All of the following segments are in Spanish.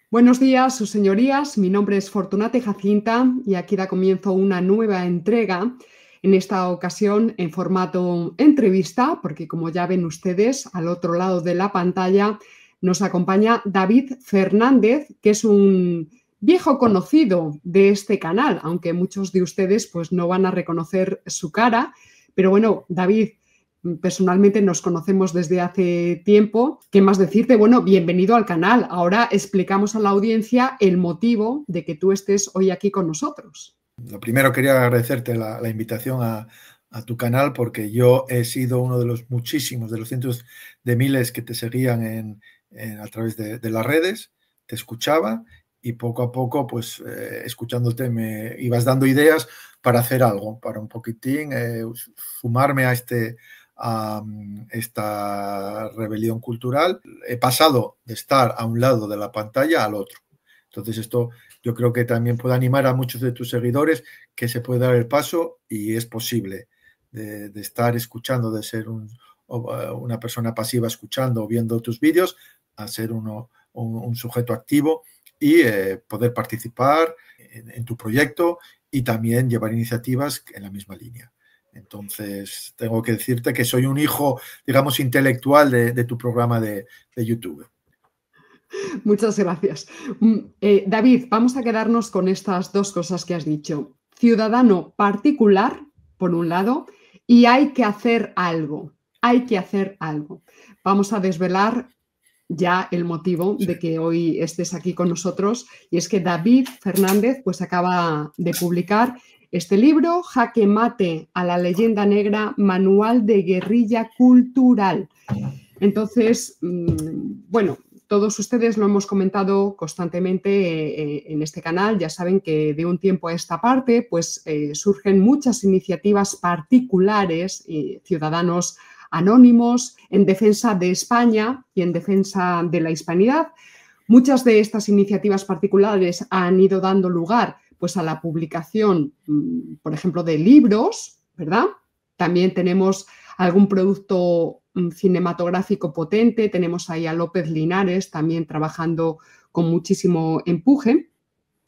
Buenos días, sus señorías. Mi nombre es Fortunata Jacinta y aquí da comienzo una nueva entrega, en esta ocasión en formato entrevista, porque como ya ven ustedes, al otro lado de la pantalla nos acompaña David Fernández, que es un viejo conocido de este canal, aunque muchos de ustedes pues no van a reconocer su cara. Pero bueno, David, personalmente nos conocemos desde hace tiempo. ¿Qué más decirte? Bueno, bienvenido al canal. Ahora explicamos a la audiencia el motivo de que tú estés hoy aquí con nosotros. Lo primero, quería agradecerte la invitación a tu canal, porque yo he sido uno de los muchísimos, de los cientos de miles que te seguían a través de las redes, te escuchaba y poco a poco, pues escuchándote me ibas dando ideas para hacer algo, para un poquitín sumarme a esta rebelión cultural. He pasado de estar a un lado de la pantalla al otro. Entonces esto yo creo que también puede animar a muchos de tus seguidores, que se puede dar el paso y es posible de estar escuchando, de ser una persona pasiva escuchando o viendo tus vídeos, a ser un sujeto activo y poder participar en tu proyecto y también llevar iniciativas en la misma línea. Entonces, tengo que decirte que soy un hijo, digamos, intelectual de tu programa de YouTube. Muchas gracias. David, vamos a quedarnos con estas dos cosas que has dicho. Ciudadano particular, por un lado, y hay que hacer algo. Hay que hacer algo. Vamos a desvelar ya el motivo de que hoy estés aquí con nosotros, y es que David Fernández pues acaba de publicar este libro, Jaque Mate a la leyenda negra, manual de guerrilla cultural. Entonces, bueno, todos ustedes lo hemos comentado constantemente en este canal. Ya saben que de un tiempo a esta parte pues surgen muchas iniciativas particulares y ciudadanos anónimos en defensa de España y en defensa de la hispanidad. Muchas de estas iniciativas particulares han ido dando lugar pues a la publicación, por ejemplo, de libros, ¿verdad? También tenemos algún producto cinematográfico potente. Tenemos ahí a López Linares también trabajando con muchísimo empuje.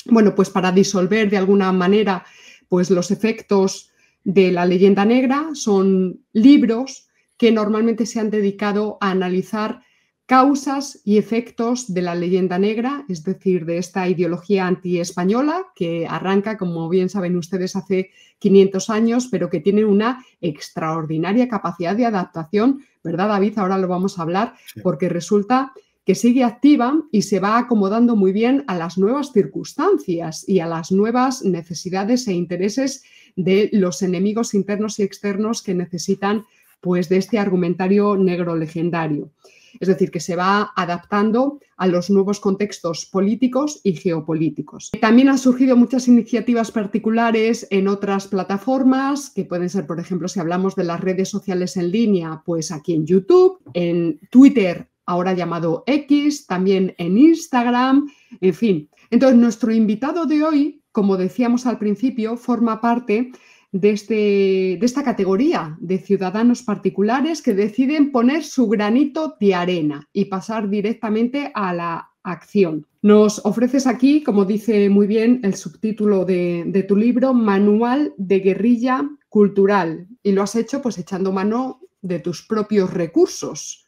Bueno, pues para disolver de alguna manera pues los efectos de la leyenda negra, son libros que normalmente se han dedicado a analizar causas y efectos de la leyenda negra, es decir, de esta ideología antiespañola que arranca, como bien saben ustedes, hace 500 años, pero que tiene una extraordinaria capacidad de adaptación, ¿verdad, David? Ahora lo vamos a hablar, porque resulta que sigue activa y se va acomodando muy bien a las nuevas circunstancias y a las nuevas necesidades e intereses de los enemigos internos y externos que necesitan pues de este argumentario negro legendario. Es decir, que se va adaptando a los nuevos contextos políticos y geopolíticos. También han surgido muchas iniciativas particulares en otras plataformas, que pueden ser, por ejemplo, si hablamos de las redes sociales en línea, pues aquí en YouTube, en Twitter, ahora llamado X, también en Instagram, en fin. Entonces, nuestro invitado de hoy, como decíamos al principio, forma parte de esta categoría de ciudadanos particulares que deciden poner su granito de arena y pasar directamente a la acción. Nos ofreces aquí, como dice muy bien el subtítulo de tu libro, Manual de Guerrilla Cultural, y lo has hecho pues echando mano de tus propios recursos,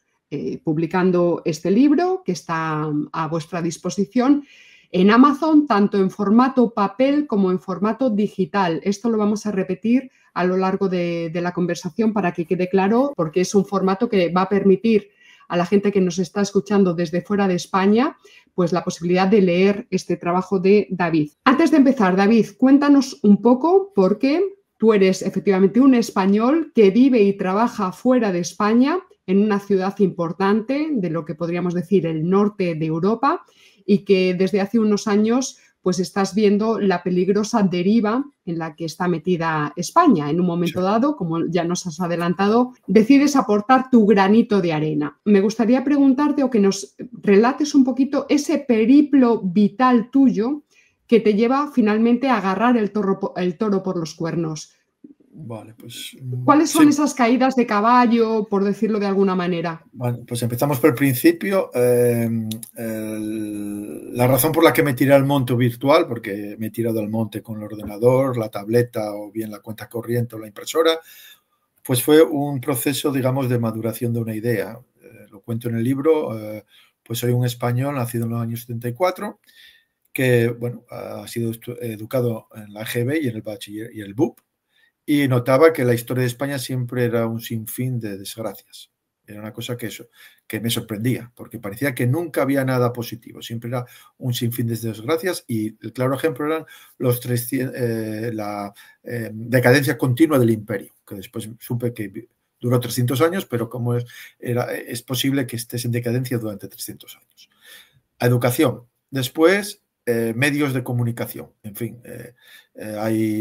publicando este libro que está a vuestra disposición en Amazon, tanto en formato papel como en formato digital. Esto lo vamos a repetir a lo largo de la conversación para que quede claro, porque es un formato que va a permitir a la gente que nos está escuchando desde fuera de España, pues la posibilidad de leer este trabajo de David. Antes de empezar, David, cuéntanos un poco por qué tú eres efectivamente un español que vive y trabaja fuera de España, en una ciudad importante de lo que podríamos decir el norte de Europa, y que desde hace unos años pues estás viendo la peligrosa deriva en la que está metida España. En un momento dado, como ya nos has adelantado, decides aportar tu granito de arena. Me gustaría preguntarte o que nos relates un poquito ese periplo vital tuyo que te lleva finalmente a agarrar el toro por los cuernos. Vale, pues ¿Cuáles son sí. esas caídas de caballo, por decirlo de alguna manera? Bueno, pues empezamos por el principio. La razón por la que me tiré al monte virtual, porque me he tirado al monte con el ordenador, la tableta o bien la cuenta corriente o la impresora, pues fue un proceso, digamos, de maduración de una idea. Lo cuento en el libro. Pues soy un español nacido en los años 74 que, bueno, ha sido educado en la EGB y en el bachiller y el BUP, y notaba que la historia de España siempre era un sinfín de desgracias. Era una cosa que me sorprendía, porque parecía que nunca había nada positivo, siempre era un sinfín de desgracias, y el claro ejemplo eran la decadencia continua del imperio, que después supe que duró 300 años, pero como es posible que estés en decadencia durante 300 años. A educación. Después, medios de comunicación. En fin,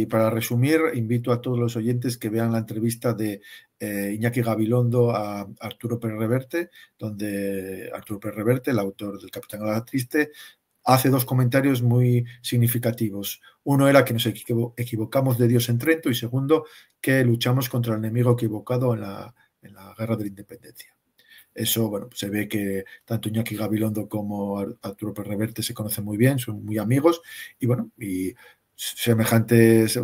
para resumir, invito a todos los oyentes que vean la entrevista de Iñaki Gabilondo a Arturo Pérez Reverte, donde Arturo Pérez Reverte, el autor del Capitán Gala Triste, hace dos comentarios muy significativos. Uno era que nos equivocamos de Dios en Trento, y segundo, que luchamos contra el enemigo equivocado en la Guerra de la Independencia. Eso, bueno, se ve que tanto Iñaki Gabilondo como Arturo Pérez Reverte se conocen muy bien, son muy amigos, y bueno, y semejantes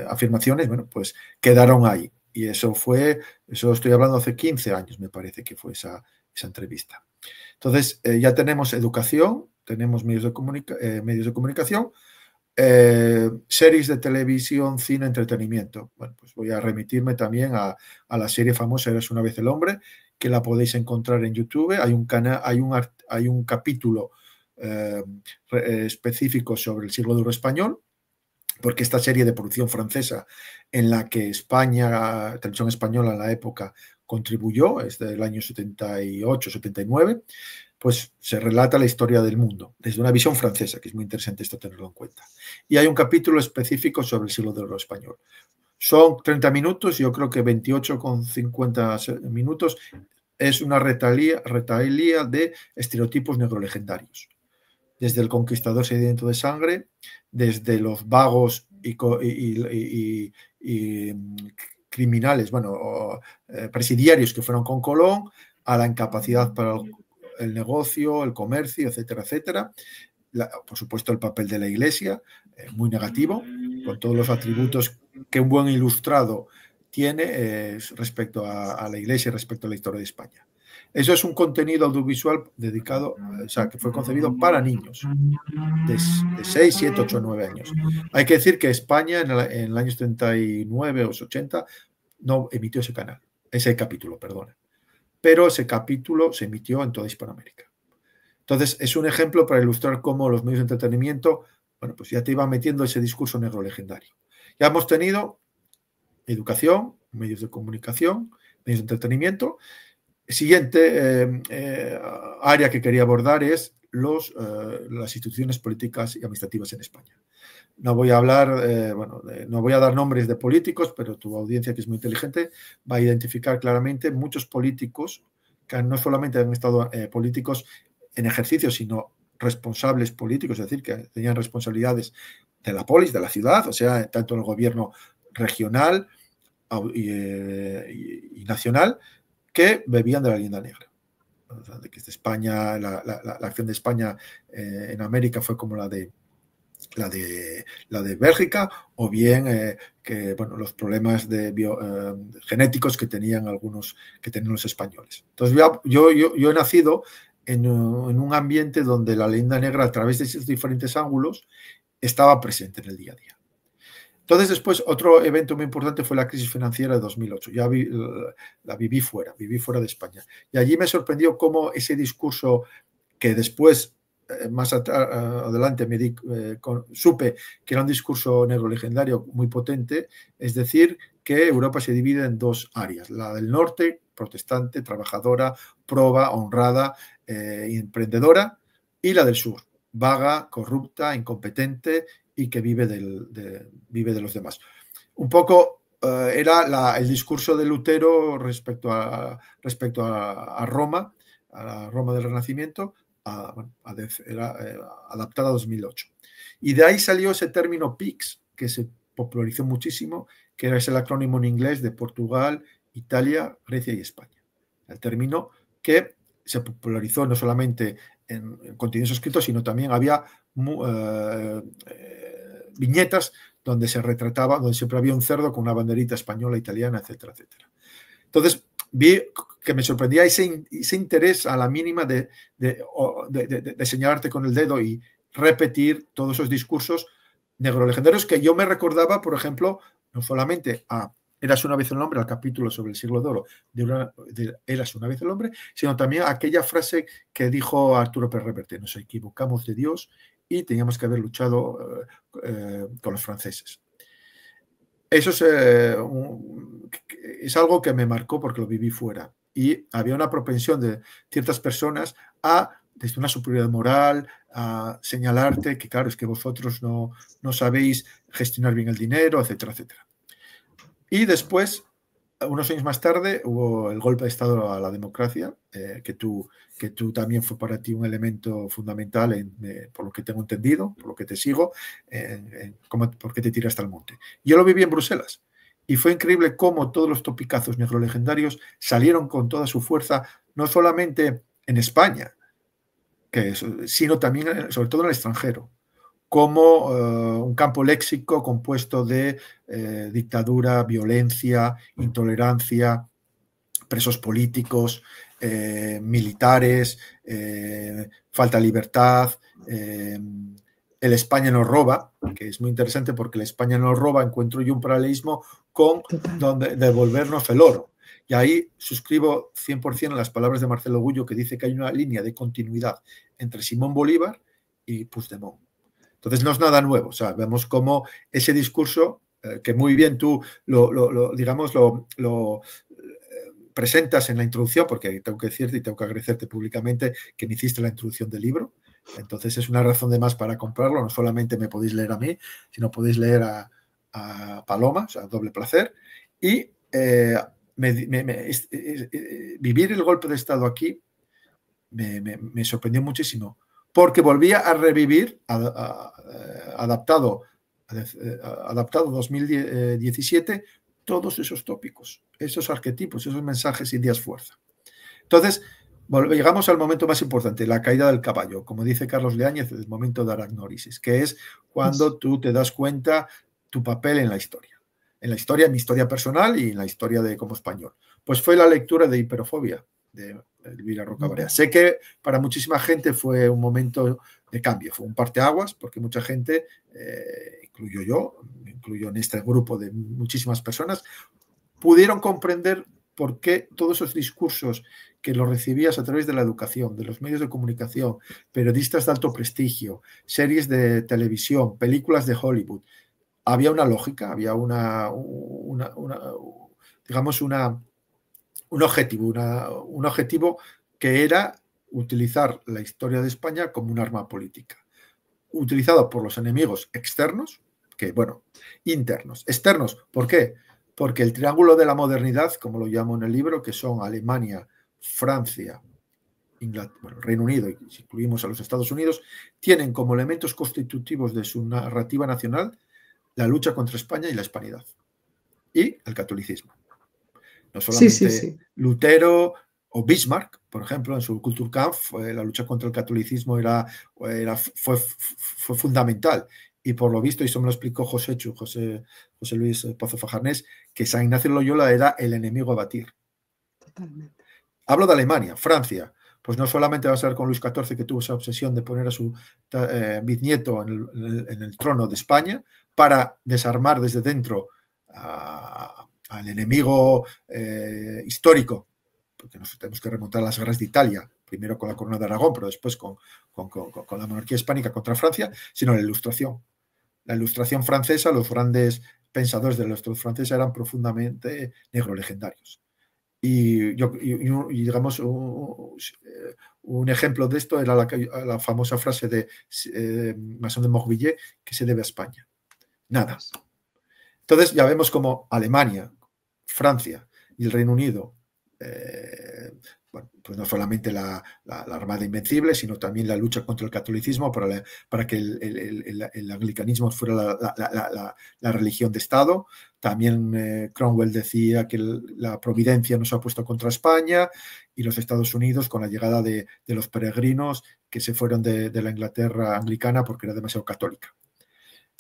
afirmaciones, bueno, pues quedaron ahí. Y eso estoy hablando hace 15 años, me parece que fue esa entrevista. Entonces, ya tenemos educación, tenemos medios de comunicación, series de televisión, cine, entretenimiento. Bueno, pues voy a remitirme también a la serie famosa Eres una vez el hombre, que la podéis encontrar en YouTube. Hay un capítulo específico sobre el siglo de oro español, porque esta serie de producción francesa, en la que España, televisión española en la época, contribuyó, es del año 78-79, pues se relata la historia del mundo desde una visión francesa, que es muy interesante esto tenerlo en cuenta. Y hay un capítulo específico sobre el siglo de oro español. Son 30 minutos, yo creo que 28,50 minutos es una retaíla de estereotipos negrolegendarios. Desde el conquistador sediento de sangre, desde los vagos y criminales, bueno, presidiarios que fueron con Colón, a la incapacidad para el negocio, el comercio, etcétera, etcétera. Por supuesto, el papel de la Iglesia, muy negativo, con todos los atributos que un buen ilustrado tiene respecto a la Iglesia y respecto a la historia de España. Eso es un contenido audiovisual dedicado, o sea, que fue concebido para niños de 6, 7, 8, 9 años. Hay que decir que España en el año 79 o 80 no emitió ese capítulo, perdón. Pero ese capítulo se emitió en toda Hispanoamérica. Entonces, es un ejemplo para ilustrar cómo los medios de entretenimiento, bueno, pues ya te iban metiendo ese discurso negro legendario. Ya hemos tenido educación, medios de comunicación, medios de entretenimiento. Siguiente área que quería abordar es las instituciones políticas y administrativas en España. No voy a hablar, no voy a dar nombres de políticos, pero tu audiencia, que es muy inteligente, va a identificar claramente muchos políticos que no solamente han estado políticos en ejercicio, sino responsables políticos, es decir, que tenían responsabilidades de la polis, de la ciudad, o sea, tanto en el gobierno regional y nacional, que bebían de la leyenda negra. O sea, de que España, la acción de España en América fue como la de Bélgica, o bien que, bueno, los problemas genéticos que tenían los españoles. Entonces, yo he nacido en un ambiente donde la leyenda negra, a través de esos diferentes ángulos, estaba presente en el día a día. Entonces, después, otro evento muy importante fue la crisis financiera de 2008. Ya la viví fuera de España. Y allí me sorprendió cómo ese discurso, que después, más adelante, supe que era un discurso negro legendario muy potente, es decir, que Europa se divide en dos áreas: la del norte, protestante, trabajadora, proba, honrada, emprendedora, y la del sur, vaga, corrupta, incompetente y que vive de los demás. Un poco era el discurso de Lutero respecto a Roma, a la Roma del Renacimiento, era adaptada a 2008. Y de ahí salió ese término PIX, que se popularizó muchísimo, que era el acrónimo en inglés de Portugal, Italia, Grecia y España. El término que se popularizó no solamente en contenidos escritos, sino también había viñetas donde se retrataba, donde siempre había un cerdo con una banderita española, italiana, etcétera, etcétera. Entonces, vi que me sorprendía ese interés a la mínima de señalarte con el dedo y repetir todos esos discursos negrolegendarios que yo me recordaba, por ejemplo, no solamente a Érase una vez el hombre, al capítulo sobre el siglo de oro de Érase una vez el hombre, sino también aquella frase que dijo Arturo Pérez Reverte: nos equivocamos de Dios y teníamos que haber luchado con los franceses. Eso es algo que me marcó porque lo viví fuera. Y había una propensión de ciertas personas desde una superioridad moral, a señalarte que, claro, es que vosotros no sabéis gestionar bien el dinero, etcétera, etcétera. Y después, unos años más tarde, hubo el golpe de Estado a la democracia, que tú también fue para ti un elemento fundamental, por lo que tengo entendido, por lo que te sigo, por qué te tiraste al monte. Yo lo viví en Bruselas y fue increíble cómo todos los topicazos negrolegendarios salieron con toda su fuerza, no solamente en España, sino también, sobre todo en el extranjero, como un campo léxico compuesto de dictadura, violencia, intolerancia, presos políticos, militares, falta de libertad. El España nos roba, que es muy interesante porque el España nos roba, encuentro yo un paralelismo con donde devolvernos el oro. Y ahí suscribo 100% a las palabras de Marcelo Gullo, que dice que hay una línea de continuidad entre Simón Bolívar y Puigdemont. Entonces no es nada nuevo, o sea, vemos cómo ese discurso, que muy bien tú lo presentas en la introducción, porque tengo que decirte y tengo que agradecerte públicamente que me hiciste la introducción del libro, entonces es una razón de más para comprarlo, no solamente me podéis leer a mí, sino podéis leer a Paloma, o sea, doble placer, y vivir el golpe de Estado aquí me sorprendió muchísimo, porque volvía a revivir, adaptado 2017, todos esos tópicos, esos arquetipos, esos mensajes, ideas, fuerza. Entonces, llegamos al momento más importante, la caída del caballo, como dice Carlos Leáñez, el momento de aragnórisis, que es cuando tú te das cuenta tu papel en la historia, mi historia personal y en la historia de como español. Pues fue la lectura de Hiperofobia, de Elvira Rocabrera. Sé que para muchísima gente fue un momento de cambio, fue un parteaguas, porque mucha gente, incluyo en este grupo de muchísimas personas, pudieron comprender por qué todos esos discursos que los recibías a través de la educación, de los medios de comunicación, periodistas de alto prestigio, series de televisión, películas de Hollywood, había una lógica, había un objetivo que era utilizar la historia de España como un arma política, utilizado por los enemigos externos, internos. Externos, ¿por qué? Porque el triángulo de la modernidad, como lo llamo en el libro, que son Alemania, Francia, Reino Unido, y si incluimos a los Estados Unidos, tienen como elementos constitutivos de su narrativa nacional la lucha contra España y la hispanidad. Y el catolicismo. No solamente Lutero o Bismarck, por ejemplo, en su Kulturkampf, la lucha contra el catolicismo fue fundamental. Y por lo visto, y eso me lo explicó José Luis Pozo Fajarnés, que San Ignacio de Loyola era el enemigo a batir. Totalmente. Hablo de Alemania, Francia. Pues no solamente va a ser con Luis XIV, que tuvo esa obsesión de poner a su bisnieto en el trono de España para desarmar desde dentro al enemigo histórico, porque nos tenemos que remontar a las guerras de Italia, primero con la corona de Aragón, pero después con la monarquía hispánica contra Francia, sino la Ilustración. La Ilustración francesa, los grandes pensadores de la Ilustración francesa eran profundamente negrolegendarios. Y digamos, un ejemplo de esto era la famosa frase de Masson de Morvilliers, que se debe a España. Nada. Entonces ya vemos como Alemania, Francia y el Reino Unido bueno, pues no solamente la Armada Invencible, sino también la lucha contra el catolicismo para que el anglicanismo fuera la religión de Estado. También Cromwell decía que la providencia nos ha puesto contra España, y los Estados Unidos con la llegada de los peregrinos que se fueron de la Inglaterra anglicana porque era demasiado católica.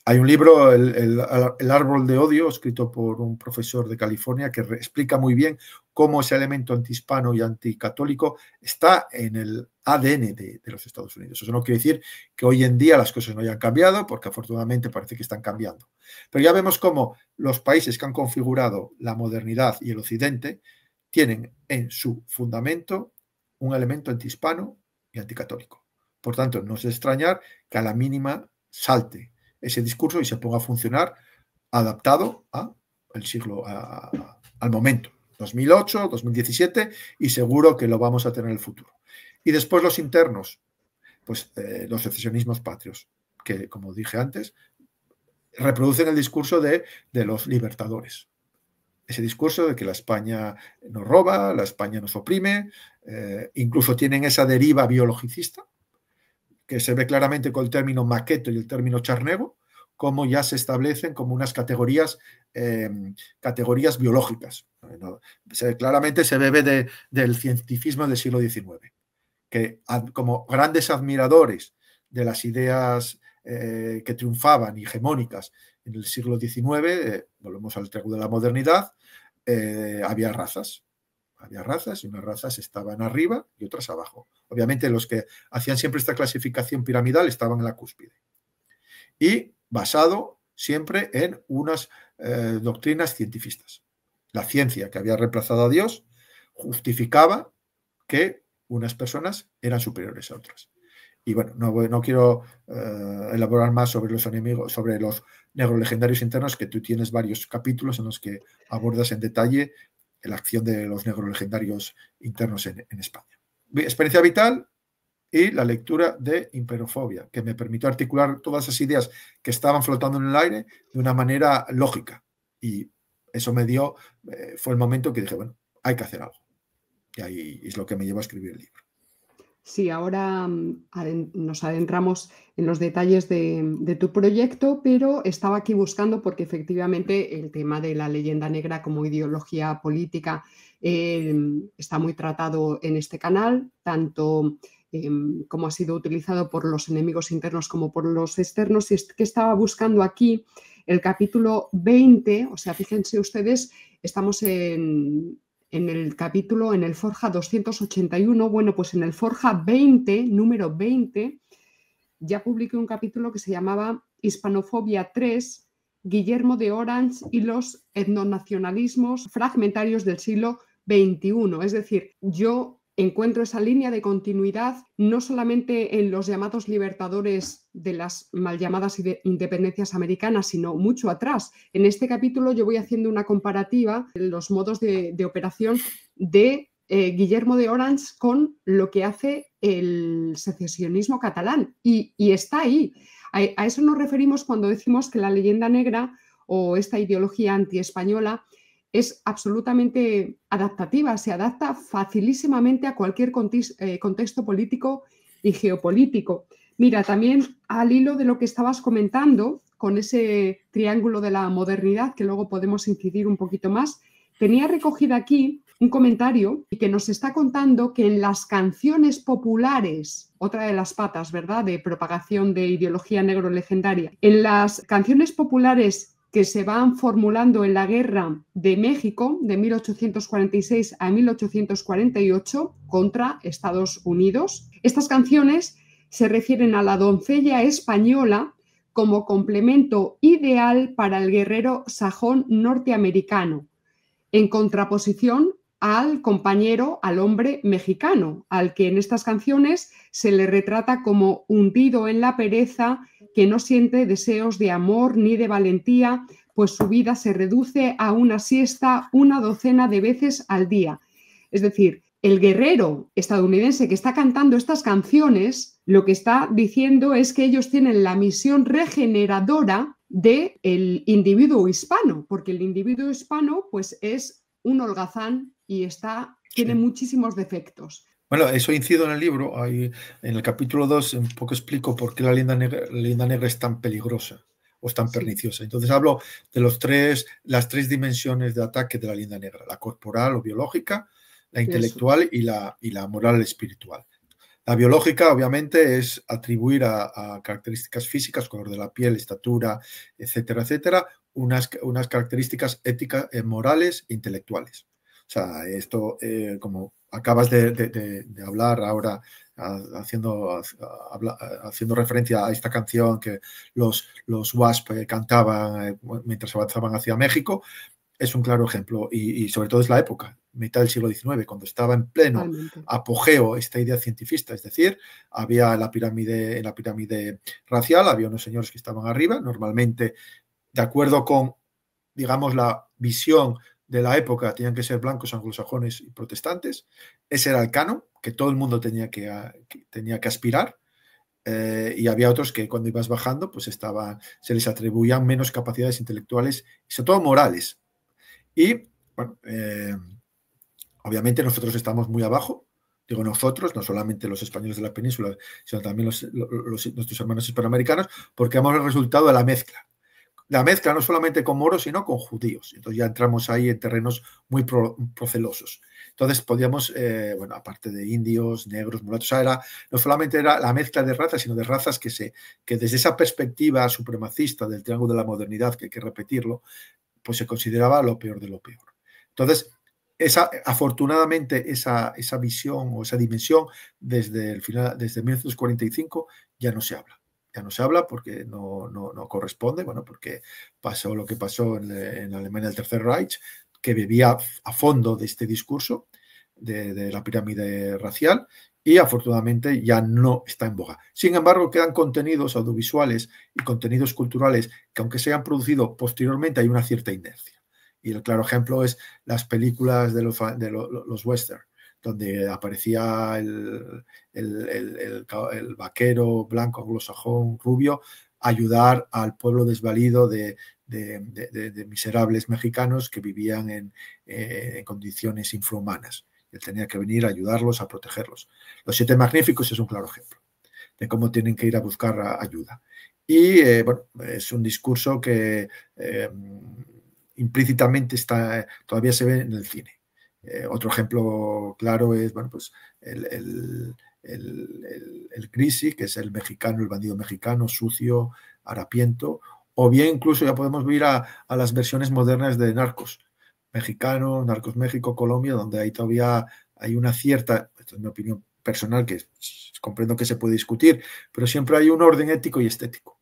Hay un libro, el árbol de odio, escrito por un profesor de California, que explica muy bien cómo ese elemento antihispano y anticatólico está en el ADN de los Estados Unidos. Eso no quiere decir que hoy en día las cosas no hayan cambiado, porque afortunadamente parece que están cambiando. Pero ya vemos cómo los países que han configurado la modernidad y el occidente tienen en su fundamento un elemento antihispano y anticatólico. Por tanto, no es de extrañar que a la mínima salte ese discurso y se ponga a funcionar adaptado al siglo, al momento, 2008, 2017, y seguro que lo vamos a tener en el futuro. Y después los internos, pues los secesionismos patrios, que, como dije antes, reproducen el discurso de los libertadores. Ese discurso de que la España nos roba, la España nos oprime, incluso tienen esa deriva biologicista, que se ve claramente con el término maqueto y el término charnego, cómo ya se establecen como unas categorías biológicas. Claramente se bebe del cientificismo del siglo XIX, que como grandes admiradores de las ideas que triunfaban y hegemónicas en el siglo XIX, volvemos al triángulo de la modernidad, había razas. Había razas y unas razas estaban arriba y otras abajo. Obviamente los que hacían siempre esta clasificación piramidal estaban en la cúspide. Y basado siempre en unas doctrinas cientifistas. La ciencia que había reemplazado a Dios justificaba que unas personas eran superiores a otras. Y bueno, no quiero elaborar más sobre los enemigos, sobre los negrolegendarios internos, que tú tienes varios capítulos en los que abordas en detalle la acción de los negrolegendarios internos en España. Experiencia vital y la lectura de Imperofobia, que me permitió articular todas esas ideas que estaban flotando en el aire de una manera lógica. Y eso fue el momento que dije, bueno, hay que hacer algo. Y ahí es lo que me llevó a escribir el libro. Sí, ahora nos adentramos en los detalles de tu proyecto, pero estaba aquí buscando porque efectivamente el tema de la leyenda negra como ideología política está muy tratado en este canal, tanto como ha sido utilizado por los enemigos internos como por los externos. Y es que estaba buscando aquí el capítulo 20, o sea, fíjense ustedes, estamos en el capítulo, en el Forja 281, bueno, pues en el Forja 20, número 20, ya publiqué un capítulo que se llamaba Hispanofobia 3, Guillermo de Orange y los etnonacionalismos fragmentarios del siglo XXI. Es decir, yo encuentro esa línea de continuidad no solamente en los llamados libertadores de las mal llamadas independencias americanas, sino mucho atrás. En este capítulo yo voy haciendo una comparativa de los modos de operación de Guillermo de Orange con lo que hace el secesionismo catalán. Y está ahí. A eso nos referimos cuando decimos que la leyenda negra o esta ideología antiespañola es absolutamente adaptativa, se adapta facilísimamente a cualquier contexto político y geopolítico. Mira, también al hilo de lo que estabas comentando, con ese triángulo de la modernidad, que luego podemos incidir un poquito más, tenía recogido aquí un comentario que nos está contando que en las canciones populares, otra de las patas, ¿verdad?, de propagación de ideología negro-legendaria, en las canciones populares que se van formulando en la Guerra de México de 1846 a 1848 contra Estados Unidos. Estas canciones se refieren a la doncella española como complemento ideal para el guerrero sajón norteamericano, en contraposición al compañero, al hombre mexicano, al que en estas canciones se le retrata como hundido en la pereza, que no siente deseos de amor ni de valentía, pues su vida se reduce a una siesta una docena de veces al día. Es decir, el guerrero estadounidense que está cantando estas canciones, lo que está diciendo es que ellos tienen la misión regeneradora del individuo hispano, porque el individuo hispano pues es un holgazán y está tiene muchísimos defectos. Bueno, eso incido en el libro. En el capítulo 2 un poco explico por qué la leyenda negra es tan peligrosa o es tan perniciosa. Entonces hablo de las tres dimensiones de ataque de la leyenda negra: la corporal o biológica, la intelectual y la moral espiritual. La biológica, obviamente, es atribuir a características físicas, color de la piel, estatura, etcétera, etcétera, unas características éticas, morales e intelectuales. O sea, esto, como acabas de hablar ahora, haciendo referencia a esta canción que los Wasp cantaban mientras avanzaban hacia México, es un claro ejemplo, y sobre todo es la época, mitad del siglo XIX, cuando estaba en pleno apogeo esta idea cientifista. Es decir, había en la pirámide racial, había unos señores que estaban arriba, normalmente de acuerdo con, digamos, la visión de la época, tenían que ser blancos, anglosajones y protestantes. Ese era el canon que todo el mundo tenía que aspirar. Y había otros que cuando ibas bajando, pues se les atribuían menos capacidades intelectuales y sobre todo morales. Y, bueno, obviamente nosotros estamos muy abajo. Digo nosotros, no solamente los españoles de la península, sino también nuestros hermanos hispanoamericanos, porque hemos el resultado de la mezcla. La mezcla no solamente con moros, sino con judíos. Entonces ya entramos ahí en terrenos muy procelosos. Entonces podíamos, bueno, aparte de indios, negros, mulatos, no solamente era la mezcla de razas, sino de razas que desde esa perspectiva supremacista del triángulo de la modernidad, que hay que repetirlo, pues se consideraba lo peor de lo peor. Entonces, afortunadamente, esa visión o esa dimensión desde 1945 ya no se habla. Ya no se habla porque no corresponde, bueno, porque pasó lo que pasó en Alemania del Tercer Reich, que bebía a fondo de este discurso de la pirámide racial, y afortunadamente ya no está en boga. Sin embargo, quedan contenidos audiovisuales y contenidos culturales que, aunque se hayan producido posteriormente, hay una cierta inercia. Y el claro ejemplo es las películas de los western, donde aparecía el vaquero blanco anglosajón rubio ayudar al pueblo desvalido de miserables mexicanos que vivían en condiciones infrahumanas. Él tenía que venir a ayudarlos, a protegerlos. Los Siete Magníficos es un claro ejemplo de cómo tienen que ir a buscar ayuda. Y bueno, es un discurso que implícitamente todavía se ve en el cine. Otro ejemplo claro es, bueno, pues el Grisi, que es el mexicano, el bandido mexicano, sucio, harapiento, o bien incluso ya podemos ir a las versiones modernas de Narcos mexicano, Narcos México, Colombia, donde ahí todavía hay una cierta, esta es mi opinión personal, que comprendo que se puede discutir, pero siempre hay un orden ético y estético.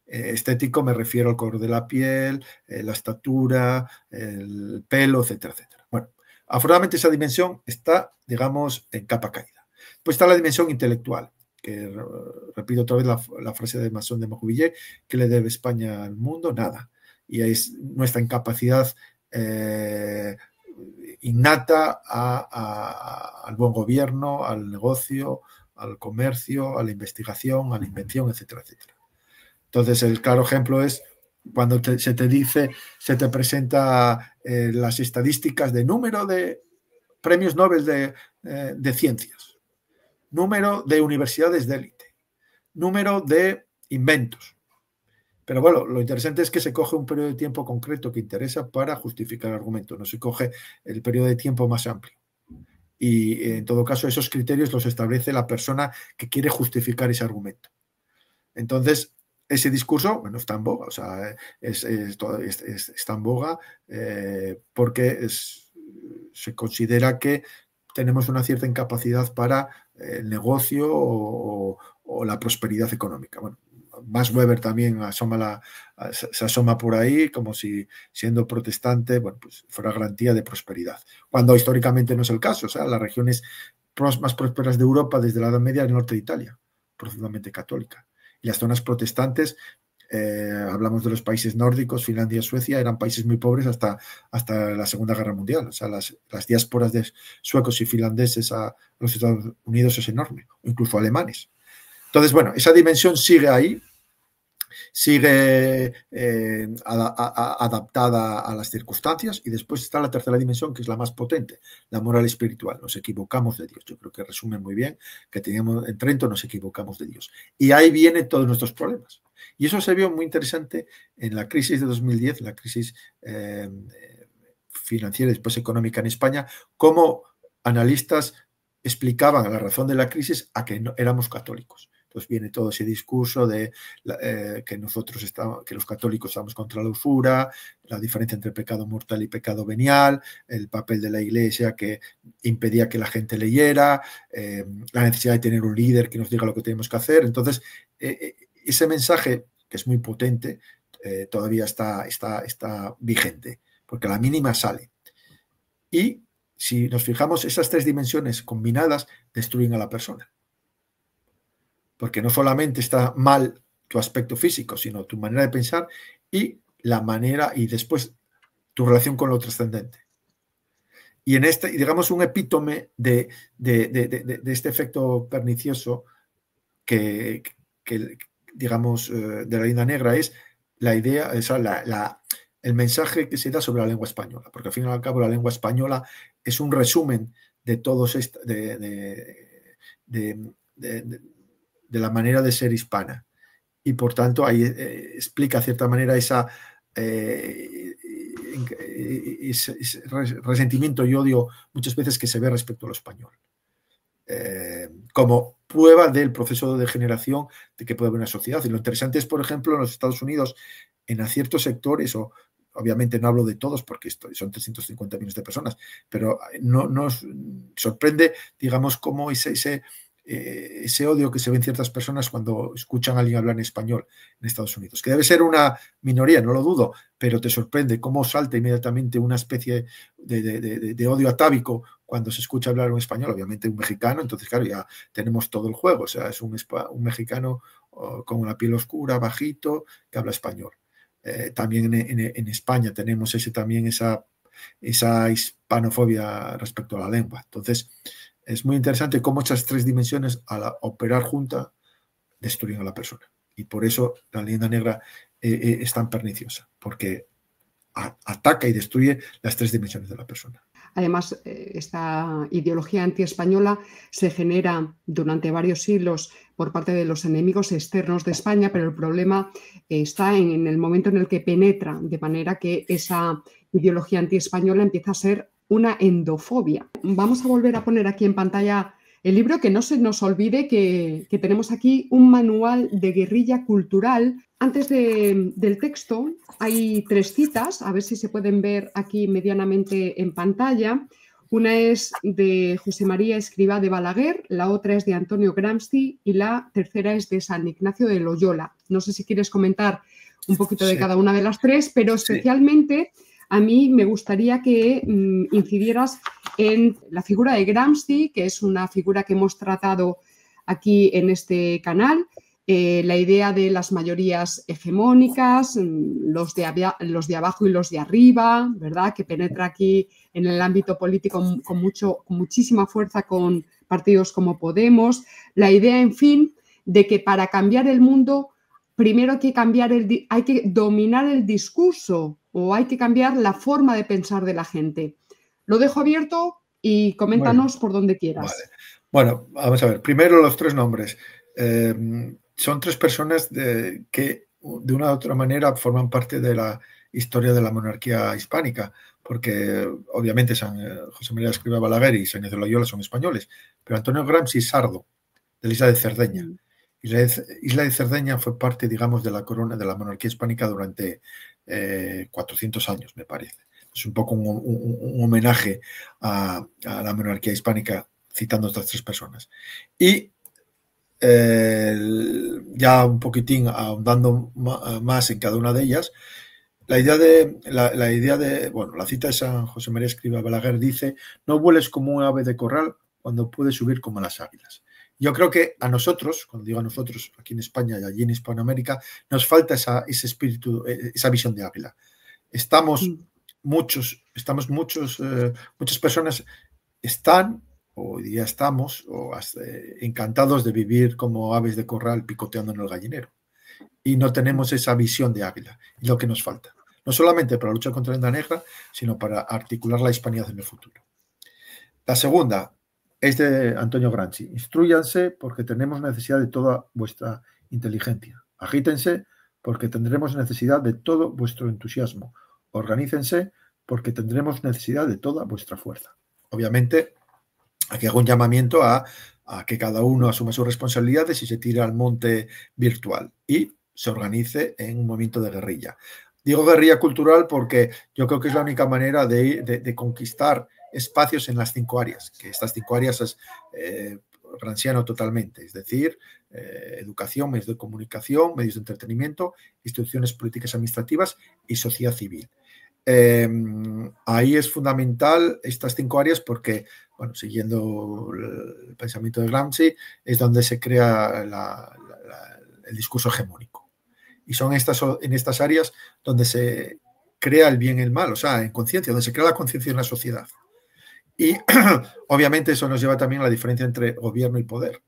Estético me refiero al color de la piel, la estatura, el pelo, etcétera, etcétera. Bueno, afortunadamente esa dimensión está, digamos, en capa caída. Pues está la dimensión intelectual, que repito otra vez la frase de Masson de Mauvillet, ¿qué le debe España al mundo? Nada. Y es nuestra incapacidad innata al buen gobierno, al negocio, al comercio, a la investigación, a la invención, etcétera, etcétera. Entonces, el claro ejemplo es cuando se te presenta las estadísticas de número de premios Nobel de ciencias, número de universidades de élite, número de inventos. Pero bueno, lo interesante es que se coge un periodo de tiempo concreto que interesa para justificar el argumento, no se coge el periodo de tiempo más amplio. Y en todo caso, esos criterios los establece la persona que quiere justificar ese argumento. Entonces, ese discurso, bueno, está en boga, o sea, está en boga porque se considera que tenemos una cierta incapacidad para el negocio o la prosperidad económica. Bueno, Max Weber también se asoma por ahí como si siendo protestante, bueno, pues fuera garantía de prosperidad, cuando históricamente no es el caso. O sea, las regiones más prósperas de Europa desde la Edad Media, el norte de Italia, profundamente católica. Y las zonas protestantes, hablamos de los países nórdicos, Finlandia, Suecia, eran países muy pobres hasta la Segunda Guerra Mundial. O sea, las diásporas de suecos y finlandeses a los Estados Unidos es enorme, o incluso alemanes. Entonces, bueno, esa dimensión sigue ahí, sigue adaptada a las circunstancias, y después está la tercera dimensión, que es la más potente, la moral espiritual. Nos equivocamos de Dios. Yo creo que resume muy bien que teníamos en Trento, nos equivocamos de Dios. Y ahí vienen todos nuestros problemas. Y eso se vio muy interesante en la crisis de 2010, la crisis financiera y después económica en España, cómo analistas explicaban la razón de la crisis a que no, éramos católicos. Entonces viene todo ese discurso de que los católicos estamos contra la usura, la diferencia entre pecado mortal y pecado venial, el papel de la Iglesia que impedía que la gente leyera, la necesidad de tener un líder que nos diga lo que tenemos que hacer. Entonces, ese mensaje, que es muy potente, todavía está vigente, porque a la mínima sale. Y si nos fijamos, esas tres dimensiones combinadas destruyen a la persona. Porque no solamente está mal tu aspecto físico, sino tu manera de pensar y la manera, y después tu relación con lo trascendente. Y en este, digamos, un epítome de este efecto pernicioso que digamos, de la Linda Negra es la idea, el mensaje que se da sobre la lengua española, porque al fin y al cabo la lengua española es un resumen de todos de la manera de ser hispana, y por tanto ahí explica de cierta manera ese resentimiento y odio muchas veces que se ve respecto a lo español, como prueba del proceso de degeneración de que puede haber una sociedad. Y lo interesante es, por ejemplo, en los Estados Unidos, en ciertos sectores, obviamente no hablo de todos porque son 350 millones de personas, pero nos sorprende, digamos, cómo ese odio que se ve en ciertas personas cuando escuchan a alguien hablar en español en Estados Unidos, que debe ser una minoría, no lo dudo, pero te sorprende cómo salta inmediatamente una especie de odio atávico cuando se escucha hablar en español, obviamente un mexicano. Entonces, claro, ya tenemos todo el juego. O sea, es un mexicano con una piel oscura, bajito, que habla español. También en España tenemos esa hispanofobia respecto a la lengua. Entonces, es muy interesante cómo esas tres dimensiones, al operar juntas, destruyen a la persona. Y por eso la leyenda negra es tan perniciosa, porque ataca y destruye las tres dimensiones de la persona. Además, esta ideología antiespañola se genera durante varios siglos por parte de los enemigos externos de España, pero el problema está en el momento en el que penetra, de manera que esa ideología antiespañola empieza a ser una endofobia. Vamos a volver a poner aquí en pantalla el libro, que no se nos olvide que tenemos aquí un manual de guerrilla cultural. Antes del texto hay tres citas, a ver si se pueden ver aquí medianamente en pantalla. Una es de José María Escrivá de Balaguer, la otra es de Antonio Gramsci y la tercera es de San Ignacio de Loyola. No sé si quieres comentar un poquito de cada una de las tres, pero especialmente a mí me gustaría que incidieras en la figura de Gramsci, que es una figura que hemos tratado aquí en este canal. La idea de las mayorías hegemónicas, los de abajo y los de arriba, ¿verdad? Que penetra aquí en el ámbito político con muchísima fuerza con partidos como Podemos. La idea, en fin, de que para cambiar el mundo, primero hay que dominar el discurso o hay que cambiar la forma de pensar de la gente. Lo dejo abierto y coméntanos por donde quieras. Vale. Bueno, vamos a ver. Primero los tres nombres. Son tres personas que de una u otra manera forman parte de la historia de la monarquía hispánica, porque obviamente José María Escrivá Balaguer y San Ignacio de Loyola son españoles, pero Antonio Gramsci es sardo, de la isla de Cerdeña. Y la isla de Cerdeña fue parte, digamos, de la corona de la monarquía hispánica durante 400 años, me parece. Es un poco un homenaje a la monarquía hispánica, citando a estas tres personas. Y ya un poquitín ahondando más en cada una de ellas, la idea de la cita de San José María Escrivá Balaguer dice: no vueles como un ave de corral cuando puedes subir como las águilas. Yo creo que a nosotros, cuando digo a nosotros, aquí en España y allí en Hispanoamérica, nos falta ese espíritu, esa visión de águila. Muchas personas están, o hoy día estamos, encantados de vivir como aves de corral picoteando en el gallinero. y no tenemos esa visión de águila, y lo que nos falta. No solamente para luchar contra la leyenda negra, sino para articular la hispanidad en el futuro. La segunda es de Antonio Gramsci. Instrúyanse porque tenemos necesidad de toda vuestra inteligencia. Agítense porque tendremos necesidad de todo vuestro entusiasmo. Organícense porque tendremos necesidad de toda vuestra fuerza. Obviamente, aquí hago un llamamiento a que cada uno asuma sus responsabilidades y se tire al monte virtual y se organice en un movimiento de guerrilla. Digo guerrilla cultural porque yo creo que es la única manera de conquistar espacios en las 5 áreas, que estas 5 áreas es gramsciano totalmente, es decir, educación, medios de comunicación, medios de entretenimiento, instituciones políticas administrativas y sociedad civil. Ahí es fundamental estas 5 áreas porque, bueno, siguiendo el pensamiento de Gramsci, es donde se crea el discurso hegemónico. Y son en estas áreas donde se crea el bien y el mal, o sea, en conciencia, donde se crea la conciencia en la sociedad. Y obviamente eso nos lleva también a la diferencia entre gobierno y poder.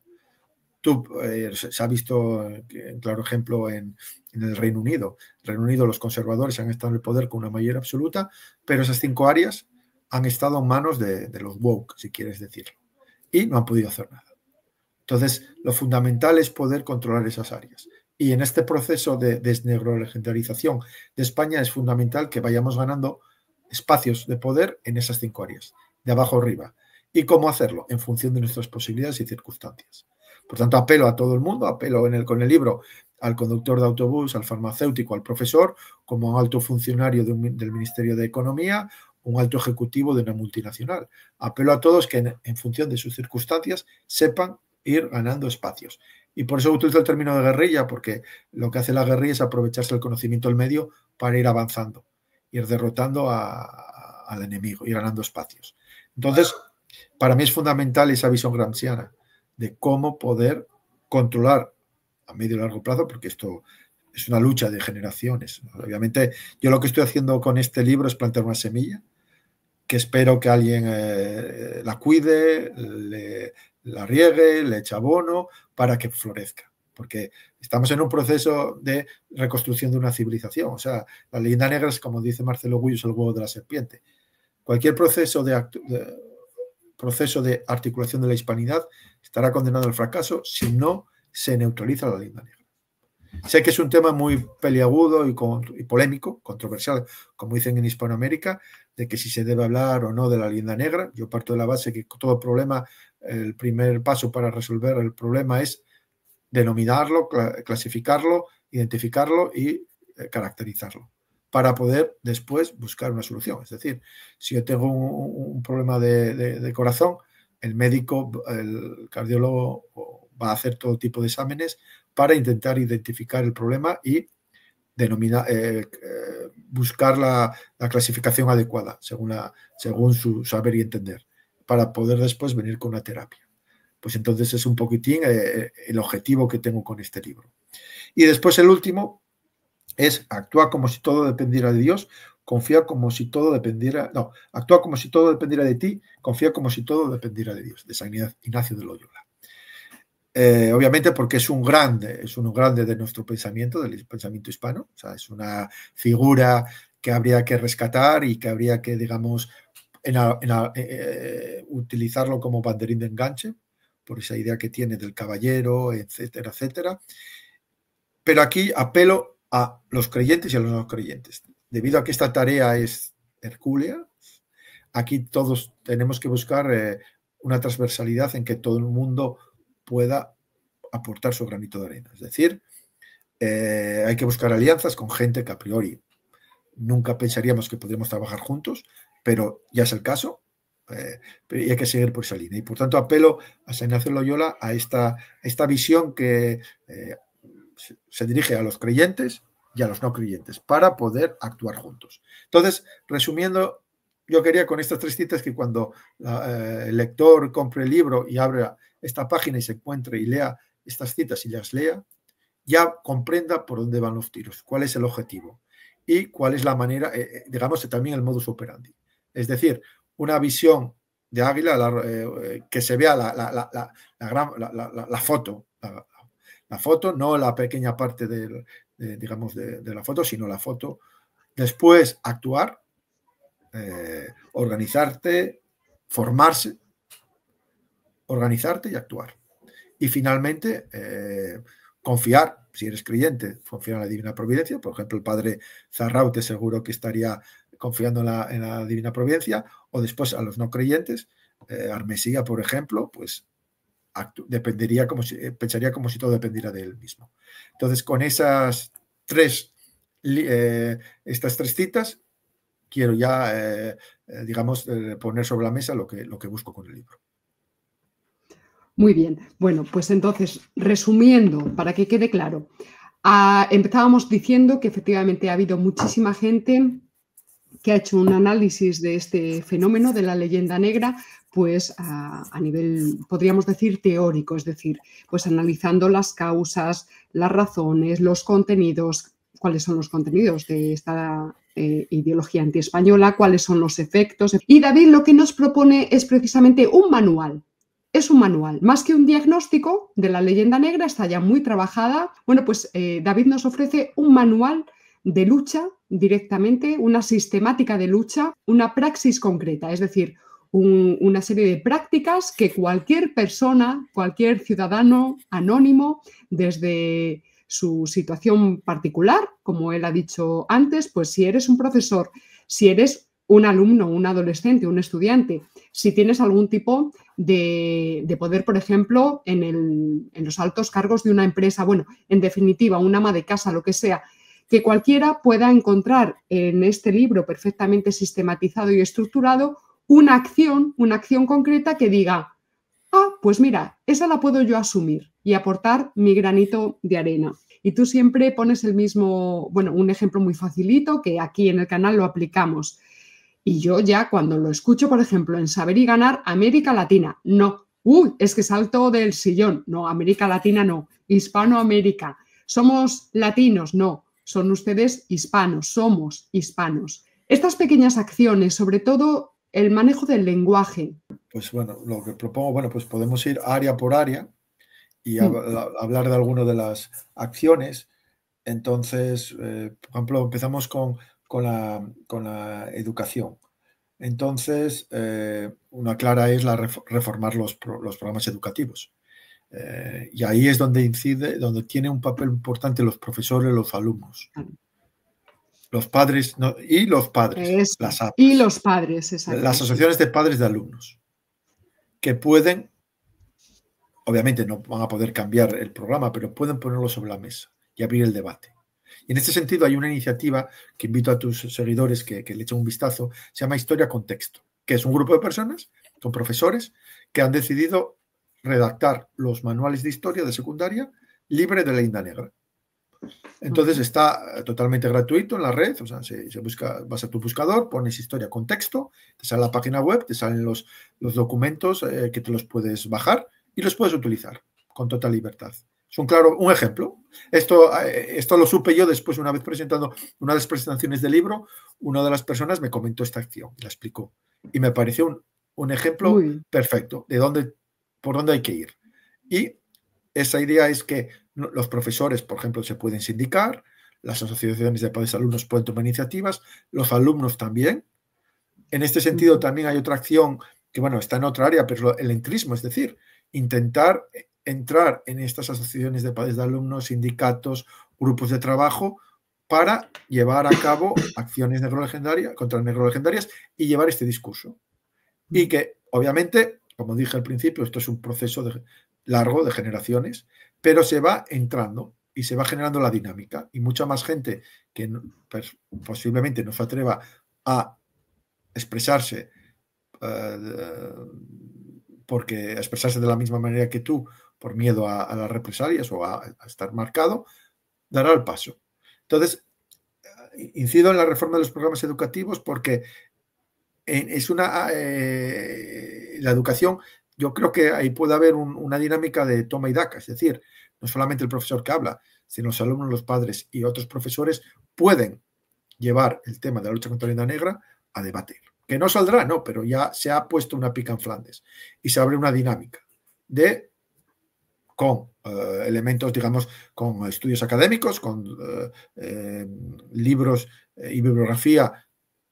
Se ha visto un claro ejemplo en el Reino Unido. En el Reino Unido los conservadores han estado en el poder con una mayoría absoluta, pero esas 5 áreas han estado en manos de los woke, si quieres decirlo, y no han podido hacer nada. Entonces, lo fundamental es poder controlar esas áreas. Y en este proceso de desnegrolegendarización de España es fundamental que vayamos ganando espacios de poder en esas 5 áreas, de abajo arriba. ¿Y cómo hacerlo? En función de nuestras posibilidades y circunstancias. Por tanto, apelo a todo el mundo, apelo con el libro al conductor de autobús, al farmacéutico, al profesor, como un alto funcionario del Ministerio de Economía, un alto ejecutivo de una multinacional. Apelo a todos que en función de sus circunstancias sepan ir ganando espacios. Y por eso utilizo el término de guerrilla, porque lo que hace la guerrilla es aprovecharse del conocimiento del medio para ir avanzando, ir derrotando al enemigo, ir ganando espacios. Entonces, para mí es fundamental esa visión gramsciana de cómo poder controlar a medio y largo plazo, porque esto es una lucha de generaciones. Obviamente, yo lo que estoy haciendo con este libro es plantear una semilla que espero que alguien la cuide, la riegue, le eche abono para que florezca. Porque estamos en un proceso de reconstrucción de una civilización. O sea, la leyenda negra es, como dice Marcelo Guyos, el huevo de la serpiente. Cualquier proceso de articulación de la hispanidad estará condenado al fracaso si no se neutraliza la leyenda negra. Sé que es un tema muy peliagudo y polémico, controversial, como dicen en Hispanoamérica, de que si se debe hablar o no de la leyenda negra. Yo parto de la base que todo problema, el primer paso para resolver el problema es denominarlo, clasificarlo, identificarlo y caracterizarlo, para poder después buscar una solución. Es decir, si yo tengo un problema de corazón, el médico, el cardiólogo va a hacer todo tipo de exámenes para intentar identificar el problema y buscar la clasificación adecuada según su saber y entender, para poder después venir con una terapia. Pues entonces es un poquitín el objetivo que tengo con este libro. Y después el último es actúa como si todo dependiera de Dios, confía como si todo dependiera, no, actúa como si todo dependiera de ti, confía como si todo dependiera de Dios, de San Ignacio de Loyola. Obviamente porque es uno grande de nuestro pensamiento, del pensamiento hispano, o sea, es una figura que habría que rescatar y que habría que, digamos, utilizarlo como banderín de enganche, por esa idea que tiene del caballero, etcétera, etcétera. Pero aquí apelo a los creyentes y a los no creyentes. Debido a que esta tarea es hercúlea, aquí todos tenemos que buscar una transversalidad en que todo el mundo pueda aportar su granito de arena. Es decir, hay que buscar alianzas con gente que a priori nunca pensaríamos que podríamos trabajar juntos, pero ya es el caso, y hay que seguir por esa línea. Y por tanto apelo a San Ignacio de Loyola a esta visión que se dirige a los creyentes y a los no creyentes para poder actuar juntos. Entonces, resumiendo, yo quería con estas 3 citas que cuando el lector compre el libro y abra esta página y se encuentre y lea estas citas y las lea, ya comprenda por dónde van los tiros, cuál es el objetivo y cuál es la manera, digamos, también el modus operandi. Es decir, una visión de águila, que se vea la foto, La foto, no la pequeña parte digamos, de la foto, sino la foto. Después, actuar, organizarte, formarse, organizarte y actuar. Y finalmente, confiar, si eres creyente, confiar en la divina providencia. Por ejemplo, el padre Zarraute seguro que estaría confiando en la divina providencia, o después a los no creyentes, Armesía, por ejemplo, pues pensaría como si todo dependiera de él mismo. Entonces, con estas tres citas, quiero ya, digamos, poner sobre la mesa lo que busco con el libro. Muy bien. Bueno, pues entonces, resumiendo, para que quede claro, empezábamos diciendo que efectivamente ha habido muchísima gente que ha hecho un análisis de este fenómeno de la leyenda negra, pues a nivel, podríamos decir, teórico, es decir, pues analizando las causas, las razones, los contenidos, cuáles son los contenidos de esta ideología antiespañola, cuáles son los efectos. Y David lo que nos propone es precisamente un manual. Es un manual, más que un diagnóstico de la leyenda negra, está ya muy trabajada. Bueno, pues David nos ofrece un manual de lucha directamente, una sistemática de lucha, una praxis concreta, es decir, una serie de prácticas que cualquier persona, cualquier ciudadano anónimo, desde su situación particular, como él ha dicho antes, pues si eres un profesor, si eres un alumno, un adolescente, un estudiante, si tienes algún tipo de poder, por ejemplo, en los altos cargos de una empresa, bueno, en definitiva, un ama de casa, lo que sea, que cualquiera pueda encontrar en este libro perfectamente sistematizado y estructurado una acción concreta que diga, pues mira, esa la puedo yo asumir y aportar mi granito de arena. Y tú siempre pones el mismo, bueno, un ejemplo muy facilito que aquí en el canal lo aplicamos. Y yo ya cuando lo escucho, por ejemplo, en Saber y Ganar, América Latina, no. Es que salto del sillón. No, América Latina no. Hispanoamérica. ¿Somos latinos? No. Son ustedes hispanos, somos hispanos. Estas pequeñas acciones, sobre todo el manejo del lenguaje. Pues bueno, lo que propongo, bueno, pues podemos ir área por área y hablar de algunas de las acciones. Entonces, por ejemplo, empezamos con la educación. Entonces, una clara es reformar los programas educativos. Y ahí es donde tiene un papel importante los profesores, los alumnos. Los padres, y los padres, las APAs. Y los padres, exacto. Las asociaciones de padres de alumnos, que pueden, obviamente no van a poder cambiar el programa, pero pueden ponerlo sobre la mesa y abrir el debate. Y en este sentido hay una iniciativa que invito a tus seguidores que le echen un vistazo, se llama Historia con Texto, que es un grupo de personas, son profesores, que han decidido redactar los manuales de historia de secundaria libre de leyenda negra. Entonces está totalmente gratuito en la red, o sea, vas a tu buscador, pones historia con texto, te sale la página web, te salen los documentos que te los puedes bajar y los puedes utilizar con total libertad. Es un ejemplo. Esto lo supe yo después, una vez presentando una de las presentaciones del libro, una de las personas me comentó esta acción, la explicó. Y me pareció un ejemplo perfecto de por dónde hay que ir. Y esa idea es que los profesores, por ejemplo, se pueden sindicar, las asociaciones de padres y alumnos pueden tomar iniciativas, los alumnos también. En este sentido, también hay otra acción que, bueno, está en otra área, pero el entrismo, es decir, intentar entrar en estas asociaciones de padres de alumnos, sindicatos, grupos de trabajo, para llevar a cabo acciones contra negrolegendarias y llevar este discurso. Y que, obviamente, como dije al principio, esto es un proceso largo de generaciones, pero se va entrando y se va generando la dinámica. Y mucha más gente que posiblemente no se atreva a expresarse porque expresarse de la misma manera que tú por miedo a las represalias o a estar marcado, dará el paso. Entonces, incido en la reforma de los programas educativos porque la educación, yo creo que ahí puede haber una dinámica de toma y daca, es decir, no solamente el profesor que habla, sino los alumnos, los padres y otros profesores pueden llevar el tema de la lucha contra la leyenda negra a debatir. Que no saldrá, no, pero ya se ha puesto una pica en Flandes y se abre una dinámica de con elementos, digamos, con estudios académicos, con libros y bibliografía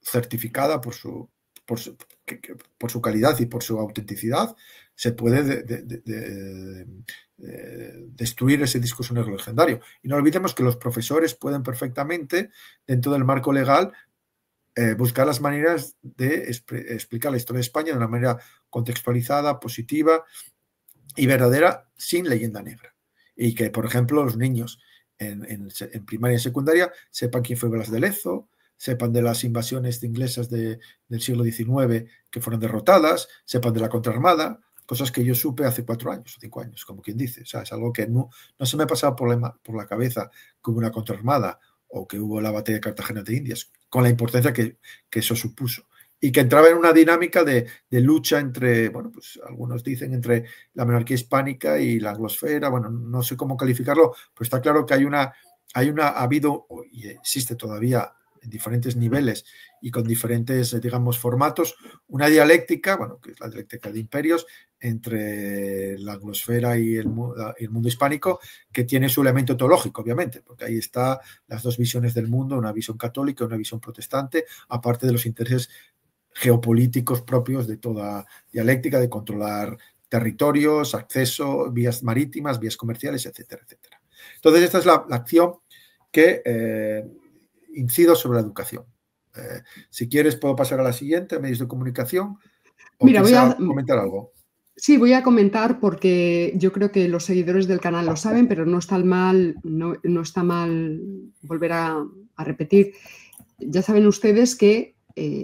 certificada por su calidad y por su autenticidad, se puede destruir ese discurso negro legendario. Y no olvidemos que los profesores pueden perfectamente, dentro del marco legal, buscar las maneras de explicar la historia de España de una manera contextualizada, positiva y verdadera, sin leyenda negra. Y que, por ejemplo, los niños en primaria y secundaria sepan quién fue Blas de Lezo, sepan de las invasiones inglesas del siglo XIX que fueron derrotadas, sepan de la contraarmada, cosas que yo supe hace 4 años o 5 años, como quien dice. O sea, es algo que no se me ha pasado por la cabeza que hubo una contraarmada o que hubo la batalla de Cartagena de Indias, con la importancia que eso supuso. Y que entraba en una dinámica de lucha entre, bueno, pues algunos dicen entre la monarquía hispánica y la anglosfera, bueno, no sé cómo calificarlo, pero está claro que ha habido y existe todavía en diferentes niveles y con diferentes, digamos, formatos, una dialéctica, bueno, que es la dialéctica de imperios entre la anglosfera y el mundo hispánico, que tiene su elemento teológico, obviamente, porque ahí están las dos visiones del mundo, una visión católica y una visión protestante, aparte de los intereses geopolíticos propios de toda dialéctica, de controlar territorios, acceso, vías marítimas, vías comerciales, etcétera, etcétera. Entonces, esta es la acción que incido sobre la educación. Si quieres, puedo pasar a la siguiente, medios de comunicación. Mira, voy a comentar algo. Sí, voy a comentar porque yo creo que los seguidores del canal lo saben, pero no está mal volver a repetir. Ya saben ustedes que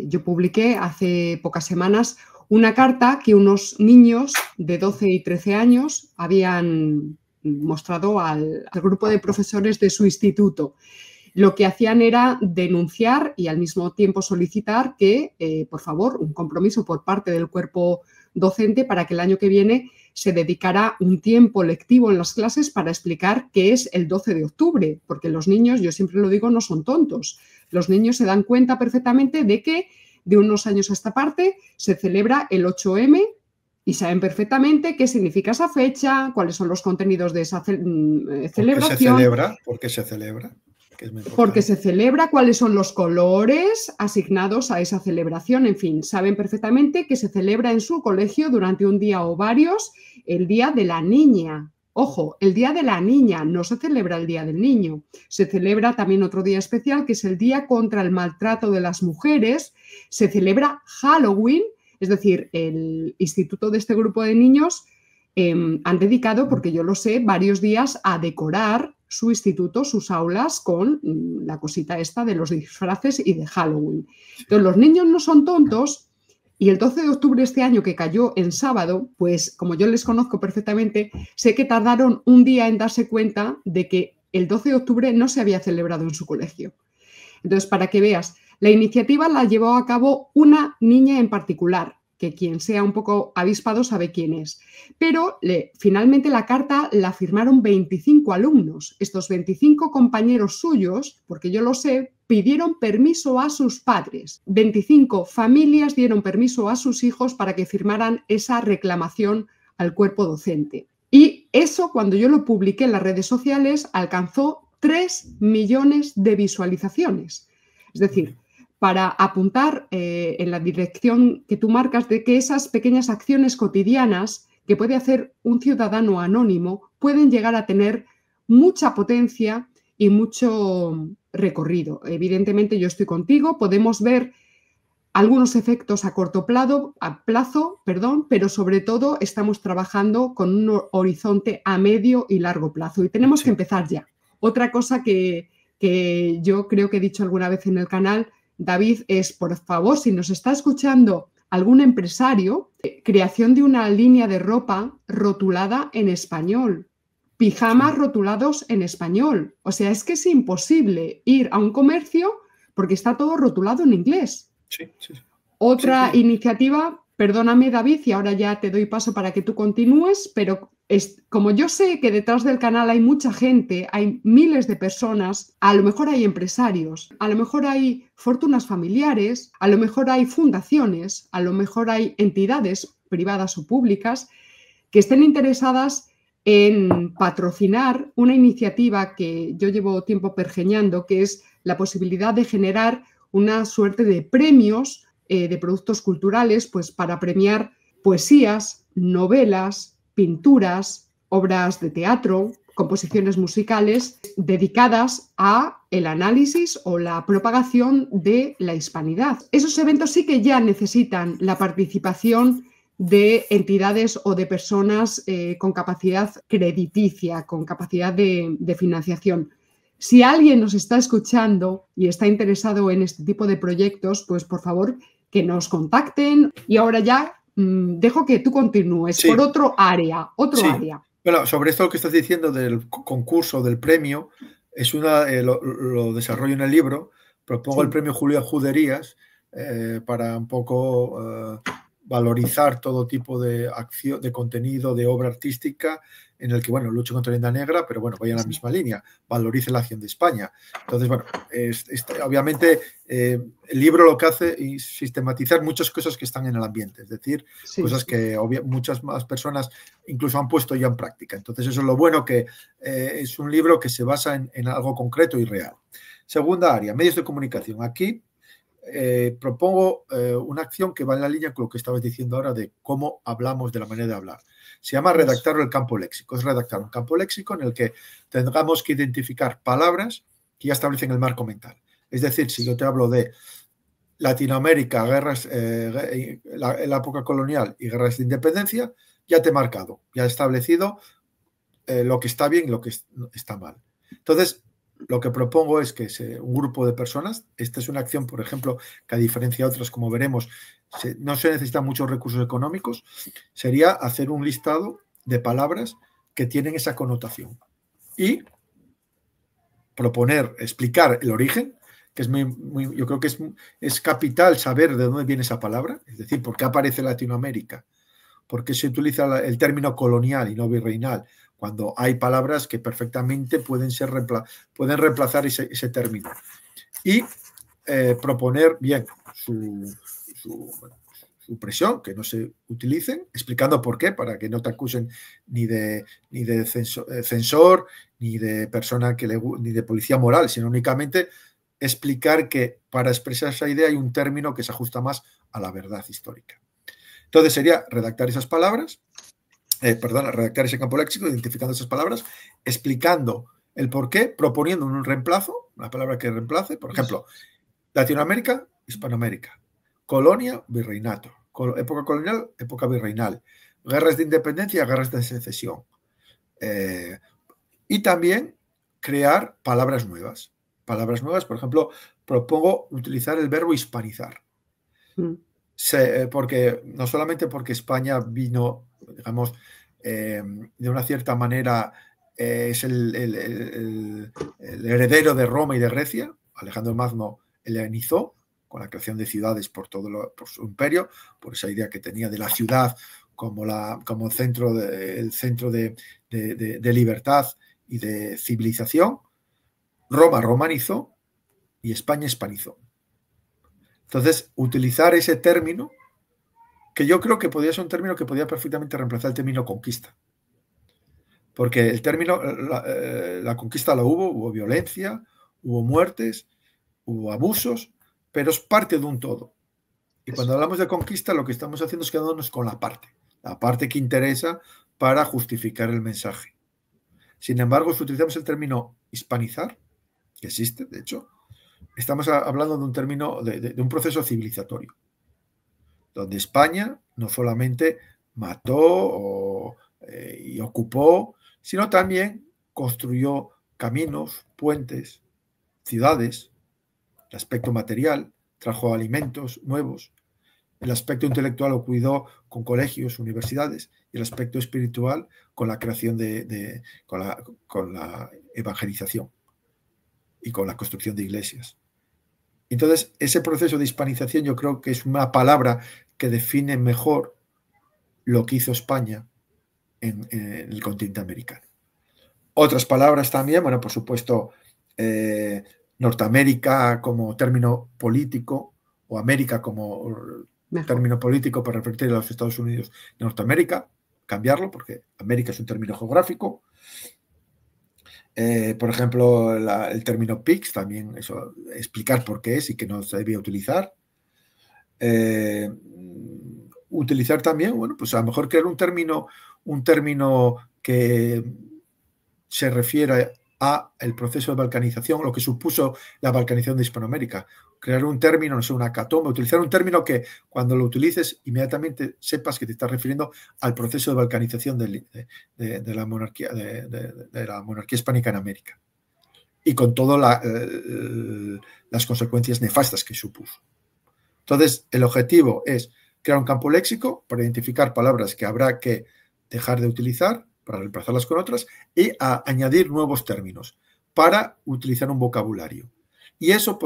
yo publiqué hace pocas semanas una carta que unos niños de 12 y 13 años habían mostrado al grupo de profesores de su instituto. Lo que hacían era denunciar y al mismo tiempo solicitar que, por favor, un compromiso por parte del cuerpo docente para que el año que viene se dedicara un tiempo lectivo en las clases para explicar qué es el 12 de octubre, porque los niños, yo siempre lo digo, no son tontos. Los niños se dan cuenta perfectamente de que de unos años a esta parte se celebra el 8M y saben perfectamente qué significa esa fecha, cuáles son los contenidos de esa celebración. ¿Por qué se celebra? Porque se celebra, cuáles son los colores asignados a esa celebración, en fin, saben perfectamente que se celebra en su colegio durante un día o varios el Día de la Niña. Ojo, el Día de la Niña, no se celebra el Día del Niño. Se celebra también otro día especial que es el Día contra el Maltrato de las Mujeres. Se celebra Halloween, es decir, el instituto de este grupo de niños han dedicado, porque yo lo sé, varios días a decorar su instituto, sus aulas, con la cosita esta de los disfraces y de Halloween. Entonces, los niños no son tontos y el 12 de octubre este año, que cayó en sábado, pues como yo les conozco perfectamente, sé que tardaron un día en darse cuenta de que el 12 de octubre no se había celebrado en su colegio. Entonces, para que veas, la iniciativa la llevó a cabo una niña en particular, que quien sea un poco avispado sabe quién es. Pero finalmente la carta la firmaron 25 alumnos. Estos 25 compañeros suyos, porque yo lo sé, pidieron permiso a sus padres. 25 familias dieron permiso a sus hijos para que firmaran esa reclamación al cuerpo docente. Y eso, cuando yo lo publiqué en las redes sociales, alcanzó 3 millones de visualizaciones. Es decir, para apuntar en la dirección que tú marcas de que esas pequeñas acciones cotidianas que puede hacer un ciudadano anónimo pueden llegar a tener mucha potencia y mucho recorrido. Evidentemente yo estoy contigo, podemos ver algunos efectos a corto plazo, pero sobre todo estamos trabajando con un horizonte a medio y largo plazo y tenemos que empezar ya. Otra cosa que yo creo que he dicho alguna vez en el canal, David, es, por favor, si nos está escuchando algún empresario, creación de una línea de ropa rotulada en español, pijamas rotulados en español. O sea, es que es imposible ir a un comercio porque está todo rotulado en inglés. Sí. Otra iniciativa, perdóname, David, y ahora ya te doy paso para que tú continúes, pero como yo sé que detrás del canal hay mucha gente, hay miles de personas, a lo mejor hay empresarios, a lo mejor hay fortunas familiares, a lo mejor hay fundaciones, a lo mejor hay entidades privadas o públicas que estén interesadas en patrocinar una iniciativa que yo llevo tiempo pergeñando, que es la posibilidad de generar una suerte de premios de productos culturales, pues para premiar poesías, novelas, pinturas, obras de teatro, composiciones musicales dedicadas a el análisis o la propagación de la hispanidad. Esos eventos sí que ya necesitan la participación de entidades o de personas con capacidad crediticia, con capacidad de financiación. Si alguien nos está escuchando y está interesado en este tipo de proyectos, pues por favor que nos contacten. Y ahora ya dejo que tú continúes por otro área, Bueno, sobre esto que estás diciendo del concurso, del premio, es lo desarrollo en el libro. Propongo el premio Julia Juderías para un poco valorizar todo tipo de acción, de contenido, de obra artística en el que, bueno, lucho contra la leyenda negra, pero bueno, vaya en la misma línea, valorice la acción de España. Entonces, bueno, obviamente el libro lo que hace es sistematizar muchas cosas que están en el ambiente, es decir, cosas que muchas más personas incluso han puesto ya en práctica. Entonces, eso es lo bueno, que es un libro que se basa en algo concreto y real. Segunda área, medios de comunicación. Aquí propongo una acción que va en la línea con lo que estabas diciendo ahora de cómo hablamos, de la manera de hablar. Se llama redactar el campo léxico. Es redactar un campo léxico en el que tengamos que identificar palabras que ya establecen el marco mental. Es decir, si yo te hablo de Latinoamérica, guerras, la época colonial y guerras de independencia, ya te he marcado, ya he establecido lo que está bien y lo que está mal. Entonces, lo que propongo es que un grupo de personas, esta es una acción, por ejemplo, que a diferencia de otras, como veremos, no se necesitan muchos recursos económicos, sería hacer un listado de palabras que tienen esa connotación y proponer, explicar el origen, que es yo creo que es capital saber de dónde viene esa palabra, es decir, por qué aparece Latinoamérica, por qué se utiliza el término colonial y no virreinal, cuando hay palabras que perfectamente pueden reemplazar ese término. Y proponer bien su presión, que no se utilicen, explicando por qué, para que no te acusen ni de censor, ni de persona ni de policía moral, sino únicamente explicar que para expresar esa idea hay un término que se ajusta más a la verdad histórica. Entonces sería redactar esas palabras, redactar ese campo léxico, identificando esas palabras, explicando el por qué, proponiendo un reemplazo, una palabra que reemplace, por ejemplo, Latinoamérica, Hispanoamérica, colonia, virreinato, época colonial, época virreinal, guerras de independencia, guerras de secesión. Y también crear palabras nuevas. Palabras nuevas, por ejemplo, propongo utilizar el verbo hispanizar. Porque no solamente porque España vino, digamos, de una cierta manera es el heredero de Roma y de Grecia. Centro Magno helenizó con la creación de ciudades por su imperio, por esa idea que tenía de la ciudad como centro de libertad y de civilización. Roma romanizó y España hispanizó. Entonces, utilizar ese término, que yo creo que podría ser un término que podía perfectamente reemplazar el término conquista. Porque el término, la conquista la hubo violencia, hubo muertes, hubo abusos, pero es parte de un todo. Y cuando hablamos de conquista, lo que estamos haciendo es quedándonos con la parte que interesa para justificar el mensaje. Sin embargo, si utilizamos el término hispanizar, que existe, de hecho, estamos hablando de un término, de un proceso civilizatorio, donde España no solamente mató y ocupó, sino también construyó caminos, puentes, ciudades, el aspecto material, trajo alimentos nuevos, el aspecto intelectual lo cuidó con colegios, universidades, y el aspecto espiritual con la creación con la evangelización y con la construcción de iglesias. Entonces, ese proceso de hispanización yo creo que es una palabra que define mejor lo que hizo España en el continente americano. Otras palabras también, bueno, por supuesto, Norteamérica como término político o América como término político para referirse a los Estados Unidos de Norteamérica, cambiarlo, porque América es un término geográfico. Por ejemplo, el término PIX, también eso, explicar por qué es y que no se debía utilizar. Utilizar también, bueno, pues a lo mejor crear un término que se refiere a el proceso de balcanización, lo que supuso la balcanización de Hispanoamérica. Crear un término, no sé, una hecatombe, utilizar un término que cuando lo utilices inmediatamente sepas que te estás refiriendo al proceso de balcanización de la monarquía hispánica en América y con todas las consecuencias nefastas que supuso. Entonces, el objetivo es crear un campo léxico para identificar palabras que habrá que dejar de utilizar, para reemplazarlas con otras, y añadir nuevos términos para utilizar un vocabulario. Y eso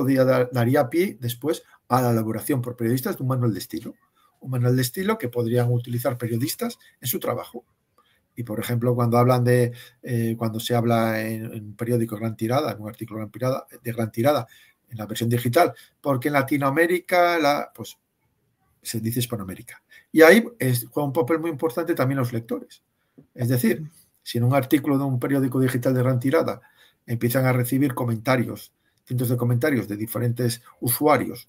daría pie después a la elaboración por periodistas de un manual de estilo. Un manual de estilo que podrían utilizar periodistas en su trabajo. Y, por ejemplo, cuando se habla en un periódico de gran tirada, en un artículo de gran tirada, en la versión digital, porque en Latinoamérica pues se dice Hispanoamérica. Y ahí juega un papel muy importante también los lectores. Es decir, si en un artículo de un periódico digital de gran tirada empiezan a recibir comentarios, cientos de comentarios de diferentes usuarios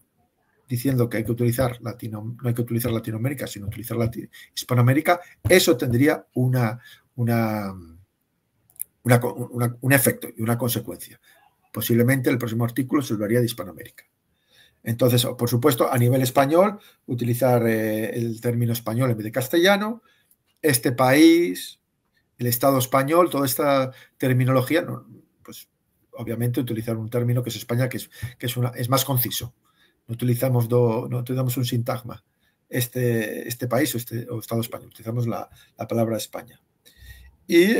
diciendo que hay que utilizar no hay que utilizar Latinoamérica, sino utilizar Hispanoamérica, eso tendría un efecto y una consecuencia. Posiblemente el próximo artículo se hablaría de Hispanoamérica. Entonces, por supuesto, a nivel español, utilizar el término español en vez de castellano, este país, el Estado español, toda esta terminología, pues obviamente utilizar un término que es España, que es más conciso. No utilizamos un sintagma. Este país o Estado español, utilizamos la palabra España. Y,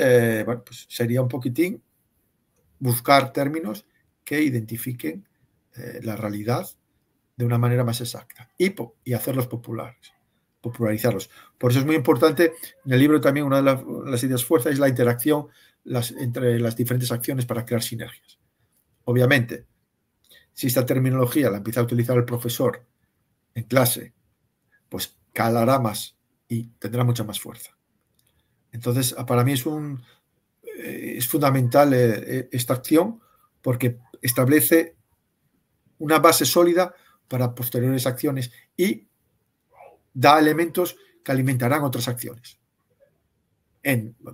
bueno, pues sería un poquitín buscar términos que identifiquen la realidad de una manera más exacta y hacerlos popularizarlos. Por eso es muy importante, en el libro también una de las ideas fuerza es la interacción entre las diferentes acciones para crear sinergias. Obviamente, si esta terminología la empieza a utilizar el profesor en clase, pues calará más y tendrá mucha más fuerza. Entonces, para mí es fundamental esta acción porque establece una base sólida para posteriores acciones y da elementos que alimentarán otras acciones.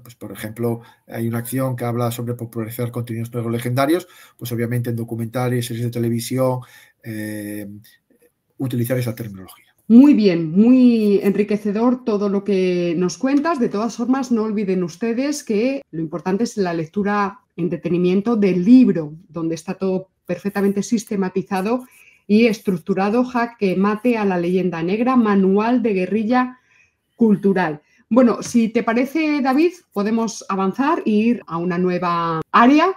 Pues, por ejemplo, hay una acción que habla sobre popularizar contenidos legendarios, pues obviamente en documentales, series de televisión, utilizar esa terminología. Muy bien, muy enriquecedor todo lo que nos cuentas. De todas formas, no olviden ustedes que lo importante es la lectura, entretenimiento del libro, donde está todo perfectamente sistematizado y estructurado. Jaque mate a la leyenda negra, manual de guerrilla cultural. Bueno, si te parece, David, podemos avanzar e ir a una nueva área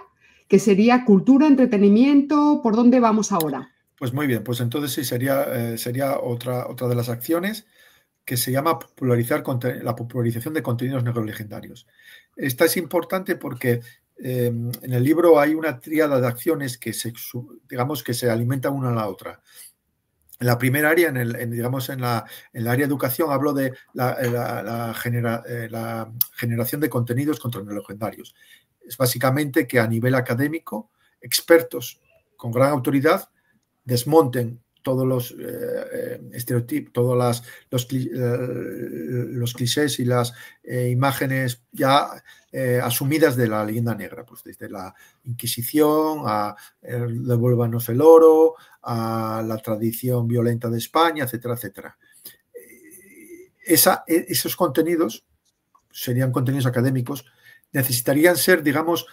que sería cultura, entretenimiento. ¿Por dónde vamos ahora? Pues muy bien, pues entonces sí, sería otra de las acciones que se llama la popularización de contenidos legendarios. Esta es importante porque en el libro hay una tríada de acciones que se alimentan una a la otra. En la primera área, en la área de educación, hablo de la generación de contenidos legendarios. Es básicamente que a nivel académico, expertos con gran autoridad desmonten todos los estereotipos, todos los clichés y las imágenes ya asumidas de la leyenda negra, pues desde la Inquisición a devuélvanos el oro, a la tradición violenta de España, etcétera, etcétera. Esos contenidos serían contenidos académicos, necesitarían ser, digamos,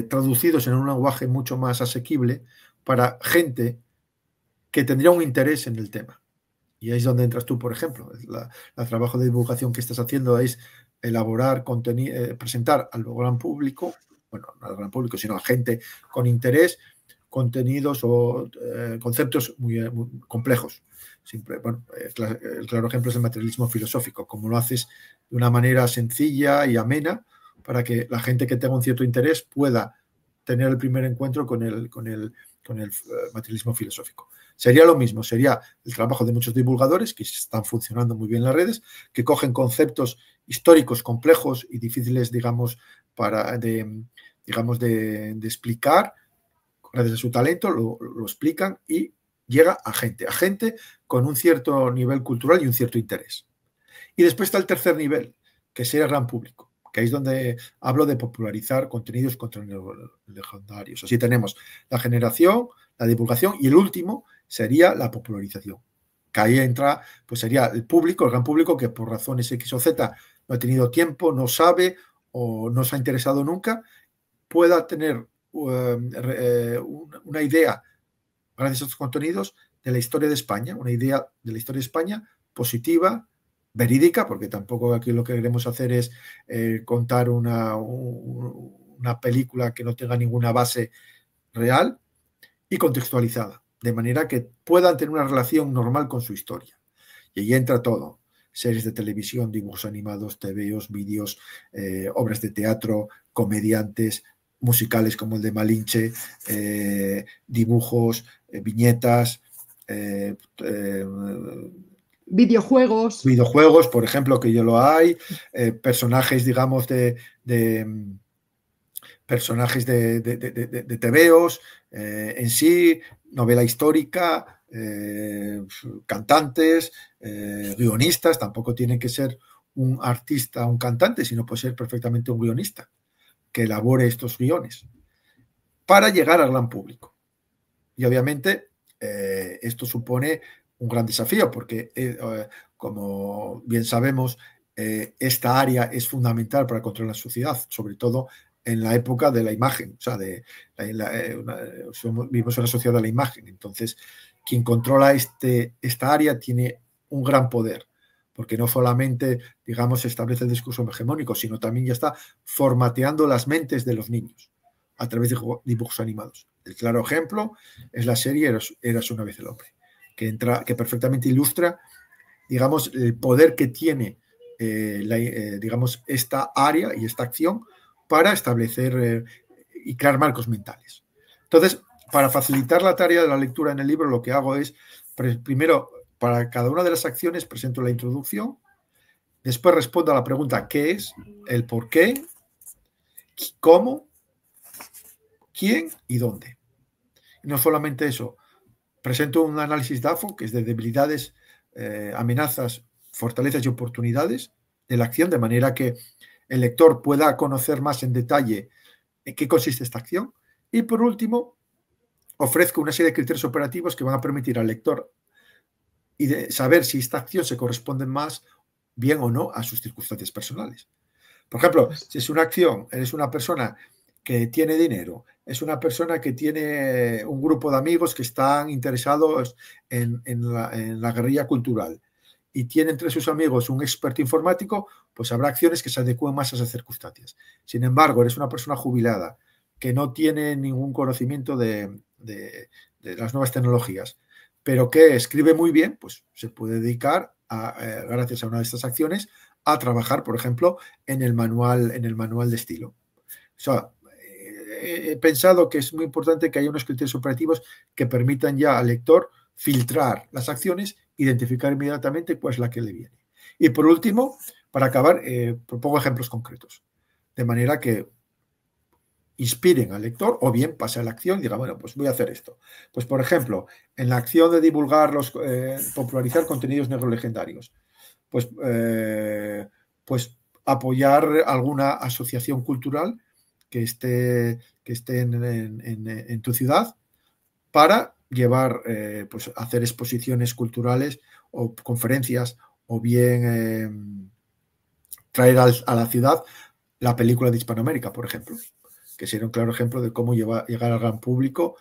traducidos en un lenguaje mucho más asequible para gente que tendría un interés en el tema. Y ahí es donde entras tú, por ejemplo. El trabajo de divulgación que estás haciendo es elaborar contenido, presentar al gran público, bueno, no al gran público, sino a gente con interés, contenidos o conceptos muy complejos. El claro ejemplo es el materialismo filosófico, como lo haces de una manera sencilla y amena para que la gente que tenga un cierto interés pueda tener el primer encuentro con el materialismo filosófico. Sería lo mismo, sería el trabajo de muchos divulgadores que están funcionando muy bien en las redes, que cogen conceptos históricos complejos y difíciles, digamos, de explicar, gracias a su talento, lo explican y llega a gente con un cierto nivel cultural y un cierto interés. Y después está el tercer nivel, que sería el gran público, que ahí es donde hablo de popularizar contenidos legendarios. Así tenemos la generación, la divulgación y el último sería la popularización, que ahí entra, pues sería el público, el gran público que por razones X o Z no ha tenido tiempo, no sabe o no se ha interesado nunca, pueda tener una idea, gracias a estos contenidos, de la historia de España, una idea de la historia de España positiva, verídica, porque tampoco aquí lo que queremos hacer es contar una película que no tenga ninguna base real y contextualizada, de manera que puedan tener una relación normal con su historia. Y ahí entra todo: series de televisión, dibujos animados, tebeos, vídeos, obras de teatro, comediantes, musicales como el de Malinche, dibujos, viñetas, videojuegos, por ejemplo, que yo lo hay, personajes, digamos, personajes de tebeos, en sí, novela histórica, cantantes, guionistas. Tampoco tiene que ser un artista, un cantante, sino puede ser perfectamente un guionista que elabore estos guiones para llegar al gran público. Y obviamente esto supone un gran desafío porque, como bien sabemos, esta área es fundamental para controlar la sociedad, sobre todo en la época de la imagen. O sea, vivimos en una sociedad de la imagen. Entonces, quien controla esta área tiene un gran poder, porque no solamente, digamos, establece el discurso hegemónico, sino también ya está formateando las mentes de los niños a través de dibujos animados. El claro ejemplo es la serie Érase una vez el hombre, que perfectamente ilustra, digamos, el poder que tiene digamos, esta área y esta acción para establecer y crear marcos mentales. Entonces, para facilitar la tarea de la lectura en el libro, lo que hago es, primero, para cada una de las acciones presento la introducción, después respondo a la pregunta ¿qué es?, el por qué, cómo, quién y dónde. Y no solamente eso, presento un análisis DAFO, que es de debilidades, amenazas, fortalezas y oportunidades de la acción, de manera que el lector pueda conocer más en detalle en qué consiste esta acción. Y por último, ofrezco una serie de criterios operativos que van a permitir al lector saber si esta acción se corresponde más bien o no a sus circunstancias personales. Por ejemplo, si es una acción, eres una persona que tiene dinero, es una persona que tiene un grupo de amigos que están interesados en la guerrilla cultural y tiene entre sus amigos un experto informático, pues habrá acciones que se adecúen más a esas circunstancias. Sin embargo, eres una persona jubilada que no tiene ningún conocimiento de las nuevas tecnologías, pero que escribe muy bien, pues se puede dedicar, gracias a una de estas acciones, a trabajar, por ejemplo, en el manual de estilo. O sea, he pensado que es muy importante que haya unos criterios operativos que permitan ya al lector filtrar las acciones, identificar inmediatamente cuál es la que le viene. Y por último, para acabar, propongo ejemplos concretos, de manera que inspiren al lector o bien pase a la acción y diga, bueno, pues voy a hacer esto. Pues, por ejemplo, en la acción de divulgar, popularizar contenidos negrolegendarios, pues apoyar alguna asociación cultural que esté en tu ciudad para llevar, pues hacer exposiciones culturales o conferencias, o bien traer a la ciudad la película de Hispanoamérica, por ejemplo, que sería un claro ejemplo de cómo llegar al gran público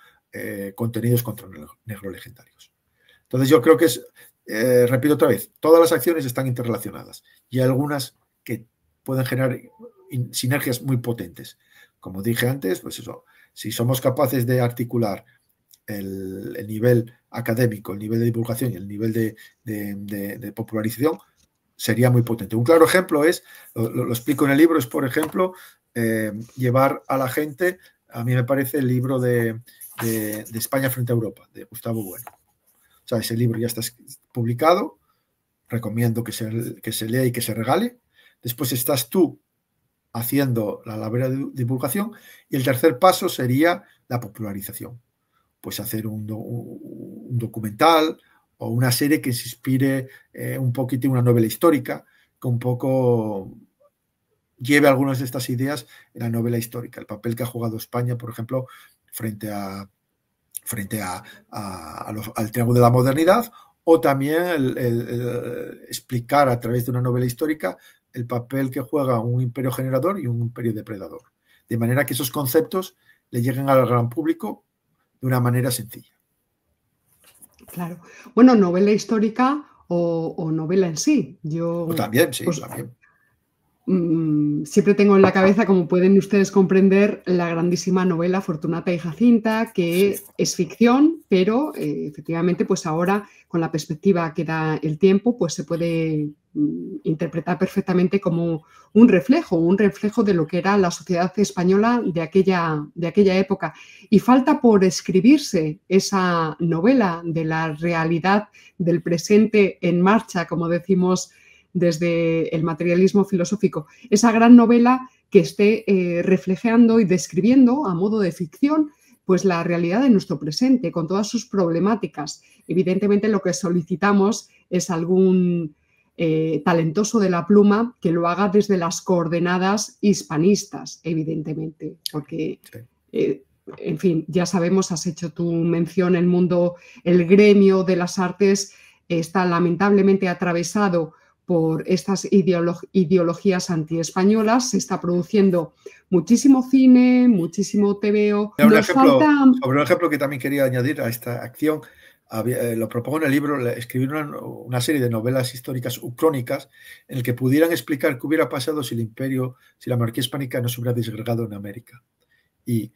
contenidos contra negrolegendarios. Entonces yo creo que repito otra vez, todas las acciones están interrelacionadas y hay algunas que pueden generar sinergias muy potentes. Como dije antes, pues eso, si somos capaces de articular el nivel académico, el nivel de divulgación y el nivel de popularización, sería muy potente. Un claro ejemplo es, lo explico en el libro, es por ejemplo llevar a la gente a mí me parece el libro de España frente a Europa, de Gustavo Bueno. O sea, ese libro ya está publicado, recomiendo que se lea y que se regale. Después estás tú haciendo la labor de divulgación, y el tercer paso sería la popularización. Pues hacer un documental o una serie que se inspire un poquito en una novela histórica, que un poco lleve algunas de estas ideas en la novela histórica. El papel que ha jugado España, por ejemplo, frente al Triángulo de la Modernidad, o también el explicar a través de una novela histórica el papel que juega un imperio generador y un imperio depredador. De manera que esos conceptos le lleguen al gran público de una manera sencilla. Claro. Bueno, novela histórica o novela en sí. O también, sí, pues, también. Siempre tengo en la cabeza, como pueden ustedes comprender, la grandísima novela Fortunata y Jacinta, que sí, es ficción, pero efectivamente, pues ahora, con la perspectiva que da el tiempo, pues se puede interpretar perfectamente como un reflejo de lo que era la sociedad española de aquella época. Y falta por escribirse esa novela de la realidad del presente en marcha, como decimos desde el materialismo filosófico, esa gran novela que esté reflejando y describiendo a modo de ficción pues la realidad de nuestro presente con todas sus problemáticas. Evidentemente lo que solicitamos es algún talentoso de la pluma que lo haga desde las coordenadas hispanistas, evidentemente, porque en fin, ya sabemos, has hecho tu mención, el gremio de las artes está lamentablemente atravesado por estas ideologías antiespañolas. Se está produciendo muchísimo cine, muchísimo TVO. Sobre un ejemplo que también quería añadir a esta acción, lo propongo en el libro, escribir una serie de novelas históricas ucrónicas en el que pudieran explicar qué hubiera pasado si la monarquía hispánica no se hubiera disgregado en América. Y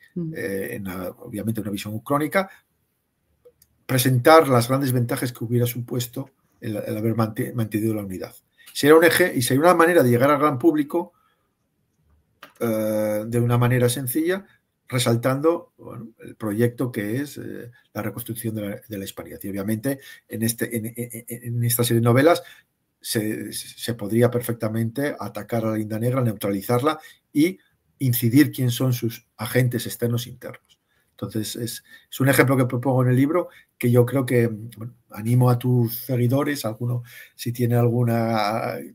obviamente una visión ucrónica, presentar las grandes ventajas que hubiera supuesto el haber mantenido la unidad. Sería un eje y sería una manera de llegar al gran público de una manera sencilla, resaltando el proyecto que es la reconstrucción de la hispanidad. Y obviamente en esta serie de novelas se podría perfectamente atacar a la Linda Negra, neutralizarla y incidir quién son sus agentes externos e internos. Entonces, es un ejemplo que propongo en el libro que yo creo que animo a tus seguidores, si tiene algún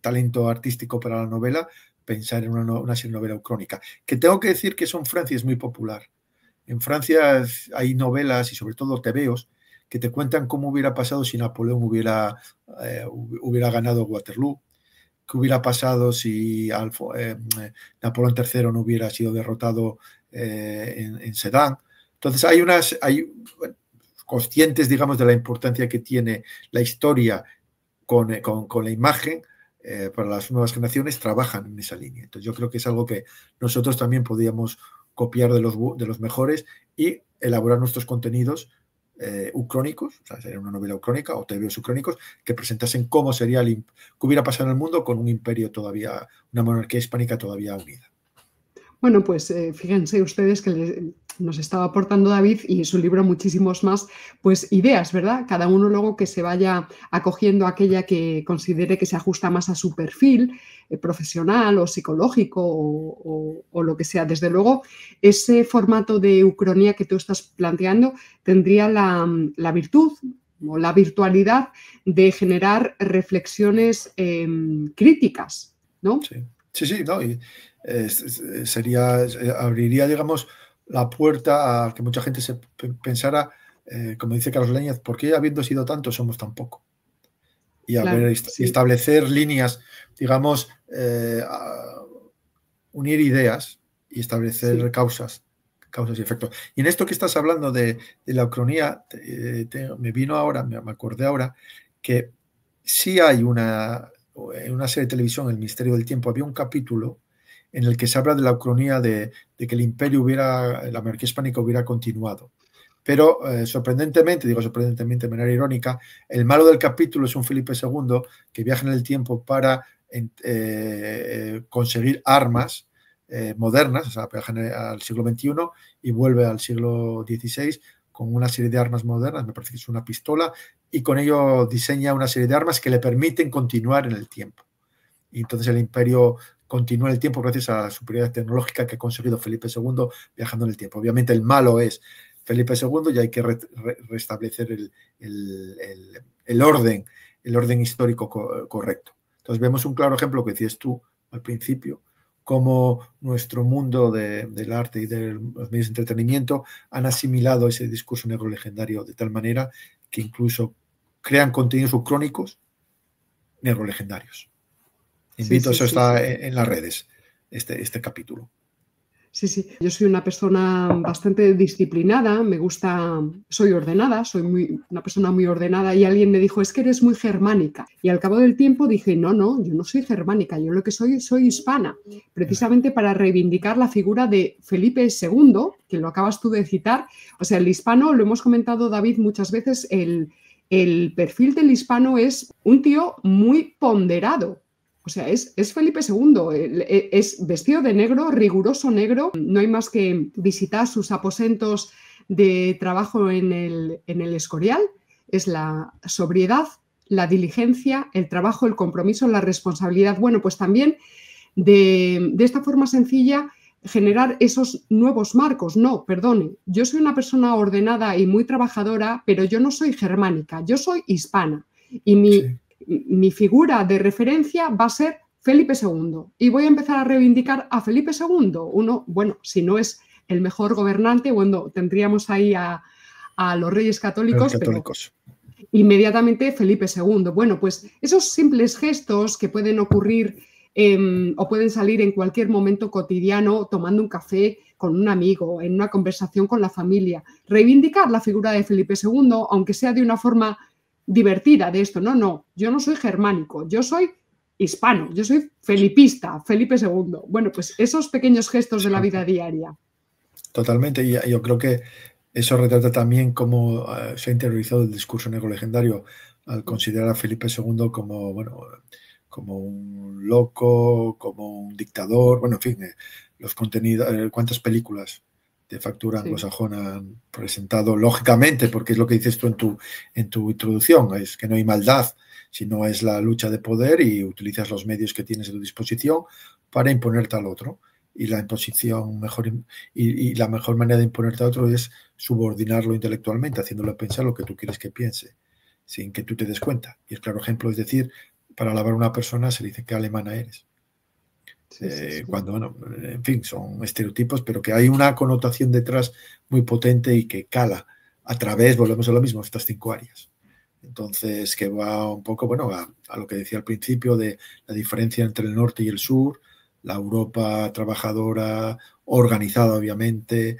talento artístico para la novela, pensar en una serie novela ucrónica. Que tengo que decir que eso en Francia es muy popular. En Francia hay novelas y sobre todo tebeos que te cuentan cómo hubiera pasado si Napoleón hubiera ganado Waterloo, qué hubiera pasado si Napoleón III no hubiera sido derrotado en Sedan. Entonces hay conscientes, digamos, de la importancia que tiene la historia con la imagen para las nuevas generaciones, trabajan en esa línea. Entonces yo creo que es algo que nosotros también podríamos copiar de los mejores y elaborar nuestros contenidos ucrónicos, o sea, sería una novela ucrónica o tebeos ucrónicos que presentasen cómo sería qué hubiera pasado en el mundo con un imperio todavía, una monarquía hispánica todavía unida. Bueno, pues fíjense ustedes que nos estaba aportando David y su libro muchísimos más, pues ideas, ¿verdad? Cada uno luego que se vaya acogiendo aquella que considere que se ajusta más a su perfil profesional o psicológico o lo que sea. Desde luego, ese formato de ucronía que tú estás planteando tendría la virtud o la virtualidad de generar reflexiones críticas, ¿no? Sí, no, y abriría, digamos, la puerta a que mucha gente se pensara, como dice Carlos Laínez, ¿por qué habiendo sido tantos somos tan poco? Y establecer líneas, digamos, unir ideas y establecer causas y efectos. Y en esto que estás hablando de la ucronía, me acordé ahora que sí hay en una serie de televisión, El Misterio del Tiempo, había un capítulo en el que se habla de la ucronía de que el imperio la monarquía hispánica hubiera continuado. Pero sorprendentemente de manera irónica, el malo del capítulo es un Felipe II que viaja en el tiempo para conseguir armas modernas, o sea, viaja al siglo XXI y vuelve al siglo XVI con una serie de armas modernas, me parece que es una pistola, y con ello diseña una serie de armas que le permiten continuar en el tiempo. Y entonces el imperio continúa en el tiempo gracias a la superioridad tecnológica que ha conseguido Felipe II viajando en el tiempo. Obviamente el malo es Felipe II y hay que restablecer el orden histórico correcto. Entonces vemos un claro ejemplo que decías tú al principio, cómo nuestro mundo del arte y de los medios de entretenimiento han asimilado ese discurso negro legendario de tal manera que incluso crean contenidos subcrónicos negro legendarios. Invito, eso está en las redes, este capítulo. Sí, sí. Yo soy una persona bastante disciplinada, me gusta, soy ordenada, soy una persona muy ordenada y alguien me dijo, es que eres muy germánica. Y al cabo del tiempo dije, no, yo no soy germánica, yo lo que soy hispana, precisamente para reivindicar la figura de Felipe II, que lo acabas tú de citar. O sea, el hispano, lo hemos comentado David muchas veces, el perfil del hispano es un tío muy ponderado. O sea, es Felipe II, es vestido de negro, riguroso negro, no hay más que visitar sus aposentos de trabajo en el Escorial, es la sobriedad, la diligencia, el trabajo, el compromiso, la responsabilidad. Bueno, pues también de esta forma sencilla generar esos nuevos marcos. No, perdone, yo soy una persona ordenada y muy trabajadora, pero yo no soy germánica, yo soy hispana y mi figura de referencia va a ser Felipe II y voy a empezar a reivindicar a Felipe II. Bueno, si no es el mejor gobernante, bueno, tendríamos ahí a los reyes católicos, pero inmediatamente Felipe II. Bueno, pues esos simples gestos que pueden ocurrir o pueden salir en cualquier momento cotidiano, tomando un café con un amigo, en una conversación con la familia, reivindicar la figura de Felipe II, aunque sea de una forma divertida de esto. No, yo no soy germánico, yo soy hispano, yo soy felipista, Felipe II. Bueno, pues esos pequeños gestos de la vida diaria. Totalmente, y yo creo que eso retrata también cómo se ha interiorizado el discurso negro legendario al considerar a Felipe II como, bueno, como un loco, como un dictador, bueno, en fin, los contenidos, cuántas películas de factura anglosajona han presentado, lógicamente, porque es lo que dices tú en tu introducción, es que no hay maldad, sino es la lucha de poder y utilizas los medios que tienes a tu disposición para imponerte al otro. Y la imposición y la mejor manera de imponerte a otro es subordinarlo intelectualmente, haciéndolo pensar lo que tú quieres que piense, sin que tú te des cuenta. Y el claro ejemplo es decir, para alabar a una persona se dice qué alemana eres. Cuando, bueno, en fin, son estereotipos, pero que hay una connotación detrás muy potente y que cala a través, volvemos a lo mismo, estas 5 áreas. Entonces, que va un poco, bueno, a lo que decía al principio de la diferencia entre el norte y el sur, la Europa trabajadora, organizada obviamente,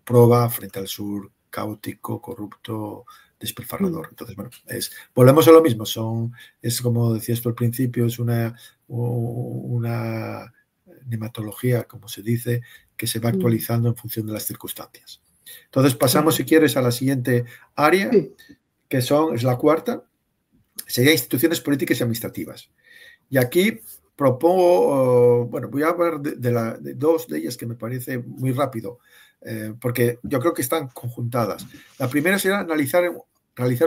proba frente al sur caótico, corrupto, despilfarrador. Entonces, bueno, volvemos a lo mismo, es como decías tú al principio, es una nematología, como se dice, que se va actualizando en función de las circunstancias. Entonces, pasamos, si quieres, a la siguiente área, que es la cuarta, sería instituciones políticas y administrativas. Y aquí propongo, bueno, voy a hablar de 2 de ellas que me parece muy rápido, porque yo creo que están conjuntadas. La primera será realizar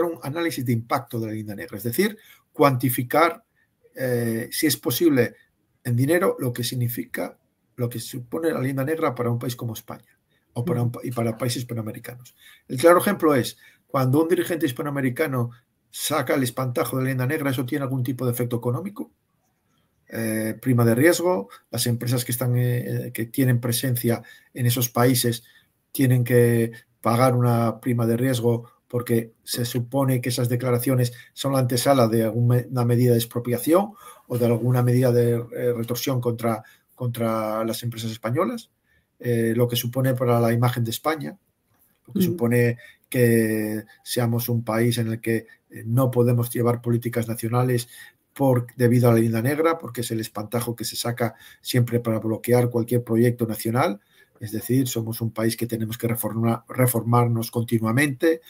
un análisis de impacto de la leyenda negra, es decir, cuantificar, si es posible, en dinero lo que significa, lo que supone la leyenda negra para un país como España y para países hispanoamericanos. El claro ejemplo es cuando un dirigente hispanoamericano saca el espantajo de la leyenda negra, ¿eso tiene algún tipo de efecto económico? Prima de riesgo, las empresas que tienen presencia en esos países tienen que pagar una prima de riesgo porque se supone que esas declaraciones son la antesala de alguna medida de expropiación o de alguna medida de retorsión contra las empresas españolas, lo que supone para la imagen de España, lo que supone que seamos un país en el que no podemos llevar políticas nacionales debido a la leyenda negra, porque es el espantajo que se saca siempre para bloquear cualquier proyecto nacional. Es decir, somos un país que tenemos que reformarnos continuamente.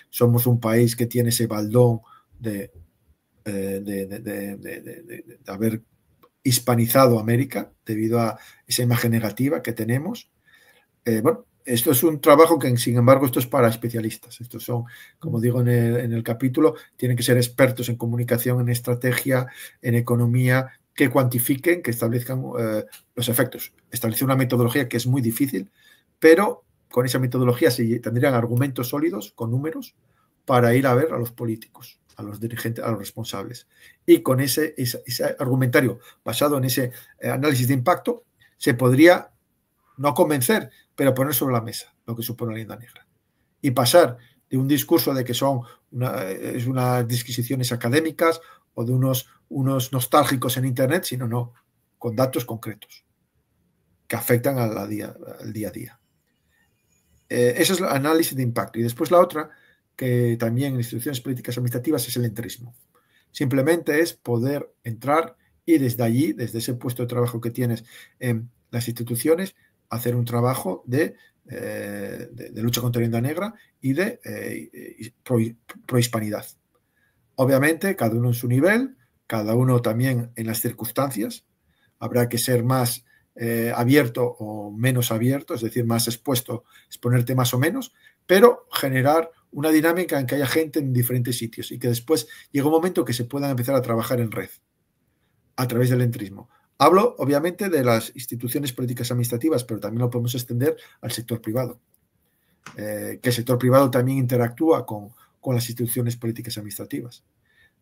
Somos un país que tiene ese baldón de haber hispanizado América debido a esa imagen negativa que tenemos. Bueno, esto es un trabajo que, sin embargo, esto es para especialistas. Estos son, como digo en el capítulo, tienen que ser expertos en comunicación, en estrategia, en economía, que cuantifiquen, que establezcan los efectos. Establecer una metodología que es muy difícil, pero con esa metodología se tendrían argumentos sólidos, con números, para ir a ver a los políticos, a los dirigentes, a los responsables. Y con ese argumentario basado en ese análisis de impacto, se podría no convencer, pero poner sobre la mesa lo que supone la leyenda negra. Y pasar de un discurso de que son unas disquisiciones académicas o de unos nostálgicos en Internet, sino no, con datos concretos que afectan al día a día. Eso es el análisis de impacto. Y después la otra, que también en instituciones políticas administrativas, es el entrismo. Simplemente es poder entrar y desde allí, desde ese puesto de trabajo que tienes en las instituciones, hacer un trabajo de lucha contra la leyenda negra y de prohispanidad. Obviamente, cada uno en su nivel, cada uno también en las circunstancias. Habrá que ser más abierto o menos abierto, es decir, más expuesto, exponerte más o menos, pero generar una dinámica en que haya gente en diferentes sitios y que después llegue un momento que se puedan empezar a trabajar en red a través del entrismo. Hablo, obviamente, de las instituciones políticas administrativas, pero también lo podemos extender al sector privado, que el sector privado también interactúa con las instituciones políticas administrativas.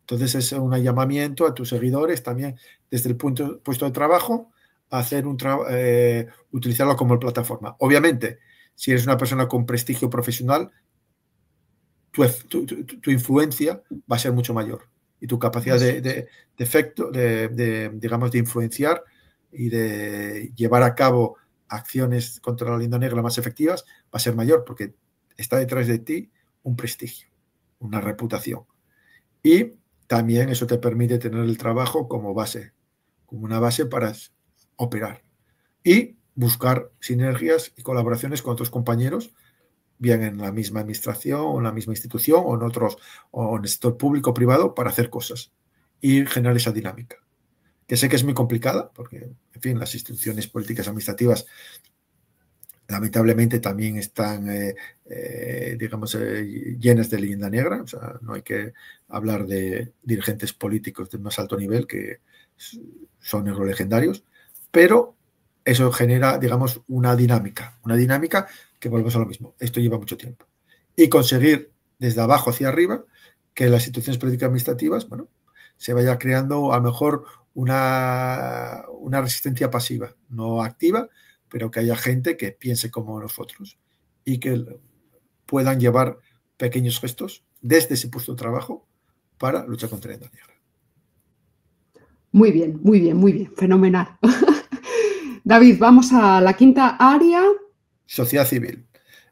Entonces es un llamamiento a tus seguidores también desde el puesto de trabajo a hacer utilizarlo como plataforma. Obviamente, si eres una persona con prestigio profesional, tu influencia va a ser mucho mayor y tu capacidad de efecto, digamos, de influenciar y de llevar a cabo acciones contra la leyenda negra más efectivas va a ser mayor porque está detrás de ti un prestigio, una reputación. Y también eso te permite tener el trabajo como base, como una base para operar y buscar sinergias y colaboraciones con otros compañeros, bien en la misma administración o en la misma institución o en otros, o en el sector público o privado, para hacer cosas y generar esa dinámica. Que sé que es muy complicada, porque, en fin, las instituciones políticas administrativas lamentablemente también están, digamos, llenas de leyenda negra. O sea, no hay que hablar de dirigentes políticos de más alto nivel que son neurolegendarios, pero eso genera, digamos, una dinámica que volvemos a lo mismo. Esto lleva mucho tiempo. Y conseguir desde abajo hacia arriba que las instituciones políticas administrativas, bueno, se vaya creando a lo mejor una resistencia pasiva, no activa, pero que haya gente que piense como nosotros y que puedan llevar pequeños gestos desde ese puesto de trabajo para luchar contra la leyenda negra. Muy bien, muy bien, muy bien, fenomenal. David, vamos a la quinta área. Sociedad civil.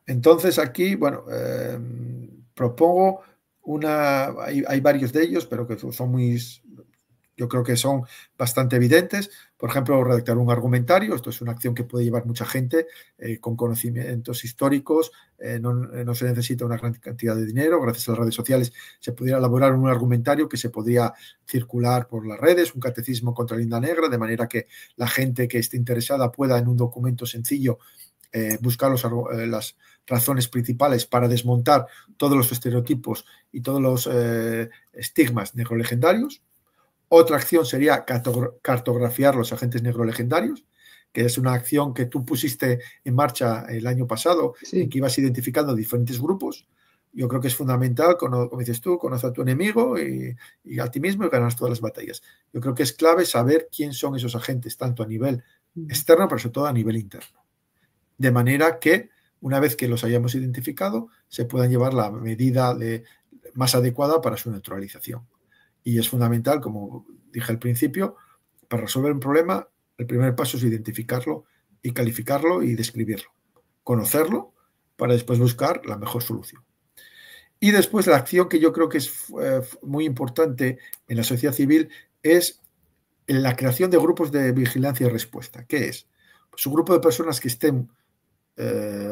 Entonces aquí, bueno, propongo hay varios de ellos, pero que son yo creo que son bastante evidentes. Por ejemplo, redactar un argumentario. Esto es una acción que puede llevar mucha gente con conocimientos históricos. No se necesita una gran cantidad de dinero. Gracias a las redes sociales se pudiera elaborar un argumentario que se podría circular por las redes, un catecismo contra la leyenda negra, de manera que la gente que esté interesada pueda en un documento sencillo buscar las razones principales para desmontar todos los estereotipos y todos los estigmas neurolegendarios. Otra acción sería cartografiar los agentes neurolegendarios, que es una acción que tú pusiste en marcha el año pasado, sí, en que ibas identificando diferentes grupos. Yo creo que es fundamental, como dices tú, conocer a tu enemigo y a ti mismo y ganar todas las batallas. Yo creo que es clave saber quién son esos agentes, tanto a nivel externo, pero sobre todo a nivel interno. De manera que, una vez que los hayamos identificado, se puedan llevar la medida más adecuada para su neutralización. Y es fundamental, como dije al principio, para resolver un problema, el primer paso es identificarlo y calificarlo y describirlo. Conocerlo para después buscar la mejor solución. Y después la acción que yo creo que es muy importante en la sociedad civil es la creación de grupos de vigilancia y respuesta. ¿Qué es? Pues un grupo de personas que estén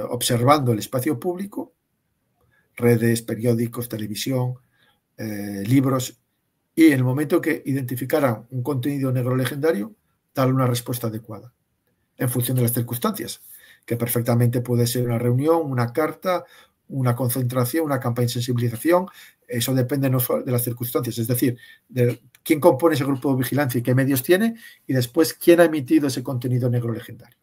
observando el espacio público, redes, periódicos, televisión, libros, y en el momento que identificaran un contenido neurolegendario, darle una respuesta adecuada en función de las circunstancias, que perfectamente puede ser una reunión, una carta, una concentración, una campaña de sensibilización. Eso depende de las circunstancias, es decir, de quién compone ese grupo de vigilancia y qué medios tiene, y después quién ha emitido ese contenido negro legendario.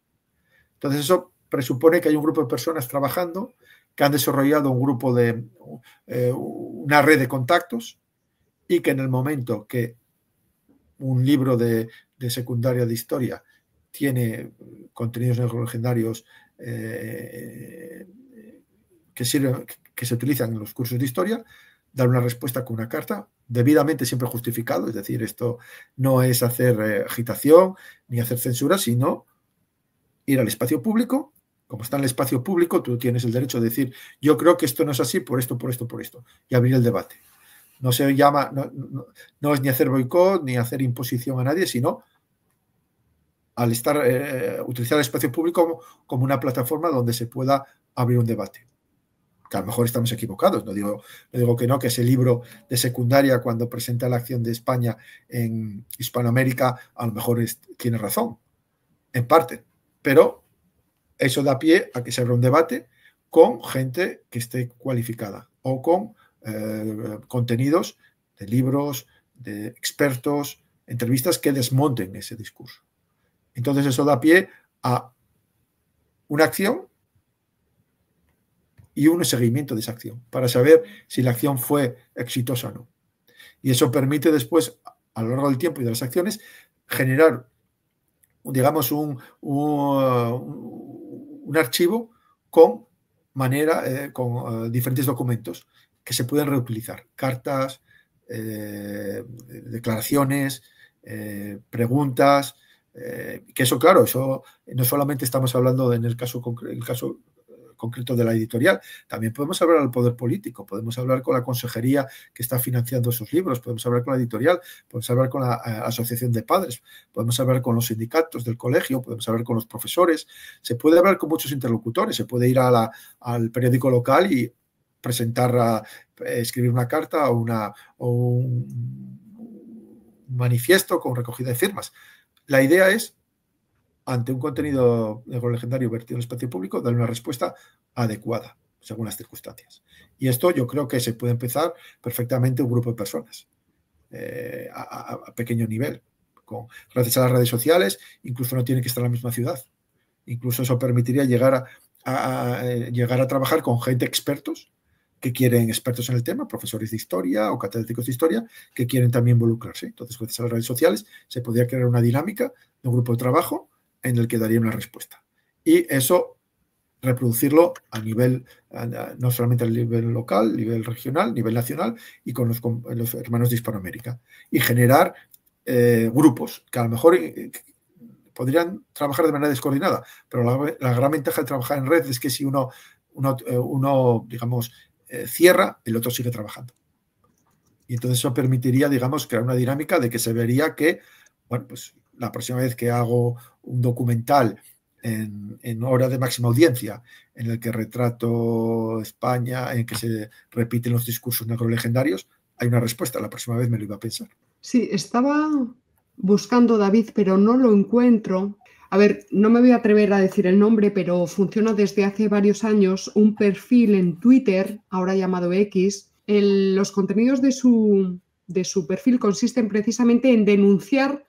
Entonces eso presupone que hay un grupo de personas trabajando que han desarrollado un grupo una red de contactos, y que en el momento que un libro de secundaria de historia tiene contenidos negro legendarios que se utilizan en los cursos de historia, dar una respuesta con una carta, debidamente siempre justificado, es decir, esto no es hacer agitación ni hacer censura, sino ir al espacio público. Como está en el espacio público, tú tienes el derecho de decir, yo creo que esto no es así por esto, por esto, por esto, y abrir el debate. No se llama, no es ni hacer boicot ni hacer imposición a nadie, sino al utilizar el espacio público como una plataforma donde se pueda abrir un debate. Que a lo mejor estamos equivocados, no digo que no, que ese libro de secundaria, cuando presenta la acción de España en Hispanoamérica, a lo mejor tiene razón, en parte, pero eso da pie a que se abra un debate con gente que esté cualificada o con contenidos de libros, de expertos, entrevistas que desmonten ese discurso. Entonces eso da pie a una acción y un seguimiento de esa acción para saber si la acción fue exitosa o no. Y eso permite después, a lo largo del tiempo y de las acciones, generar, digamos, un archivo con diferentes documentos que se pueden reutilizar. Cartas, declaraciones, preguntas, que eso, claro, eso no solamente estamos hablando en el caso concreto de la editorial, también podemos hablar al poder político, podemos hablar con la consejería que está financiando esos libros, podemos hablar con la editorial, podemos hablar con la asociación de padres, podemos hablar con los sindicatos del colegio, podemos hablar con los profesores, se puede hablar con muchos interlocutores, se puede ir al periódico local y presentar, escribir una carta o un manifiesto con recogida de firmas. La idea es, ante un contenido negro legendario vertido en el espacio público, darle una respuesta adecuada según las circunstancias. Y esto yo creo que se puede empezar perfectamente un grupo de personas a pequeño nivel. Gracias a las redes sociales, incluso no tiene que estar en la misma ciudad. Incluso eso permitiría llegar a trabajar con gente expertos expertos en el tema, profesores de historia o catedráticos de historia, que quieren también involucrarse. Entonces, gracias a las redes sociales, se podría crear una dinámica de un grupo de trabajo en el que daría una respuesta. Y eso reproducirlo a nivel, no solamente a nivel local, nivel regional, nivel nacional, y con los hermanos de Hispanoamérica. Y generar grupos que a lo mejor podrían trabajar de manera descoordinada, pero la gran ventaja de trabajar en red es que si uno digamos, cierra, el otro sigue trabajando. Y entonces eso permitiría, digamos, crear una dinámica de que se vería que, bueno, pues la próxima vez que hago un documental en hora de máxima audiencia, en el que retrato España, en que se repiten los discursos negrolegendarios, hay una respuesta. La próxima vez me lo iba a pensar. Sí, estaba buscando, David, pero no lo encuentro. A ver, no me voy a atrever a decir el nombre, pero funciona desde hace varios años un perfil en Twitter, ahora llamado X. Los contenidos de su perfil consisten precisamente en denunciar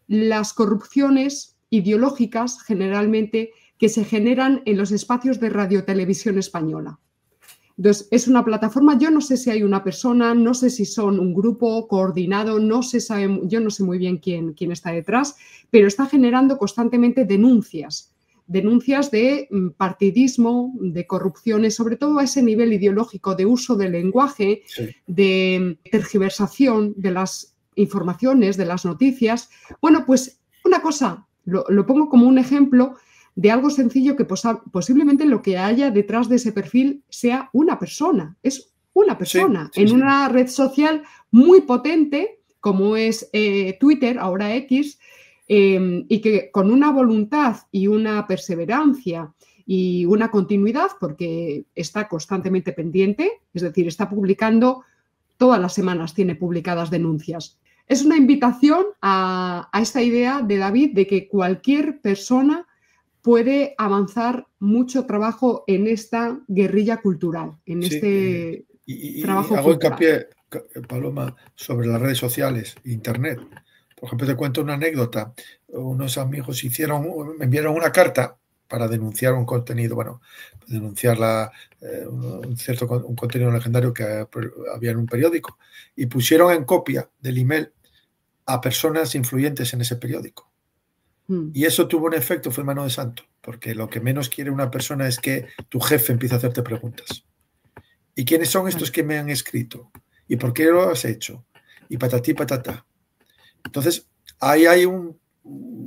las corrupciones ideológicas, generalmente, que se generan en los espacios de radiotelevisión española. Entonces, es una plataforma, yo no sé si hay una persona, no sé si son un grupo coordinado, yo no sé muy bien quién está detrás, pero está generando constantemente denuncias de partidismo, de corrupciones, sobre todo a ese nivel ideológico de uso del lenguaje, sí, de tergiversación de las informaciones, de las noticias. Bueno, pues una cosa, lo pongo como un ejemplo de algo sencillo que posiblemente lo que haya detrás de ese perfil sea una persona. Es una persona en una red social muy potente como es Twitter, ahora X, y que con una voluntad y una perseverancia y una continuidad, porque está constantemente pendiente, es decir, está publicando, todas las semanas tiene publicadas denuncias. Es una invitación a esta idea de David de que cualquier persona puede avanzar mucho trabajo en esta guerrilla cultural, en este y trabajo hago cultural. hincapié, Paloma, sobre las redes sociales, Internet. Por ejemplo, te cuento una anécdota. Unos amigos me enviaron una carta para denunciar un contenido, bueno, denunciar un contenido legendario que había en un periódico, y pusieron en copia del email a personas influyentes en ese periódico. Y eso tuvo un efecto, fue mano de santo, porque lo que menos quiere una persona es que tu jefe empiece a hacerte preguntas. ¿Y quiénes son estos que me han escrito? ¿Y por qué lo has hecho? Y patatí, patatá. Entonces, ahí hay un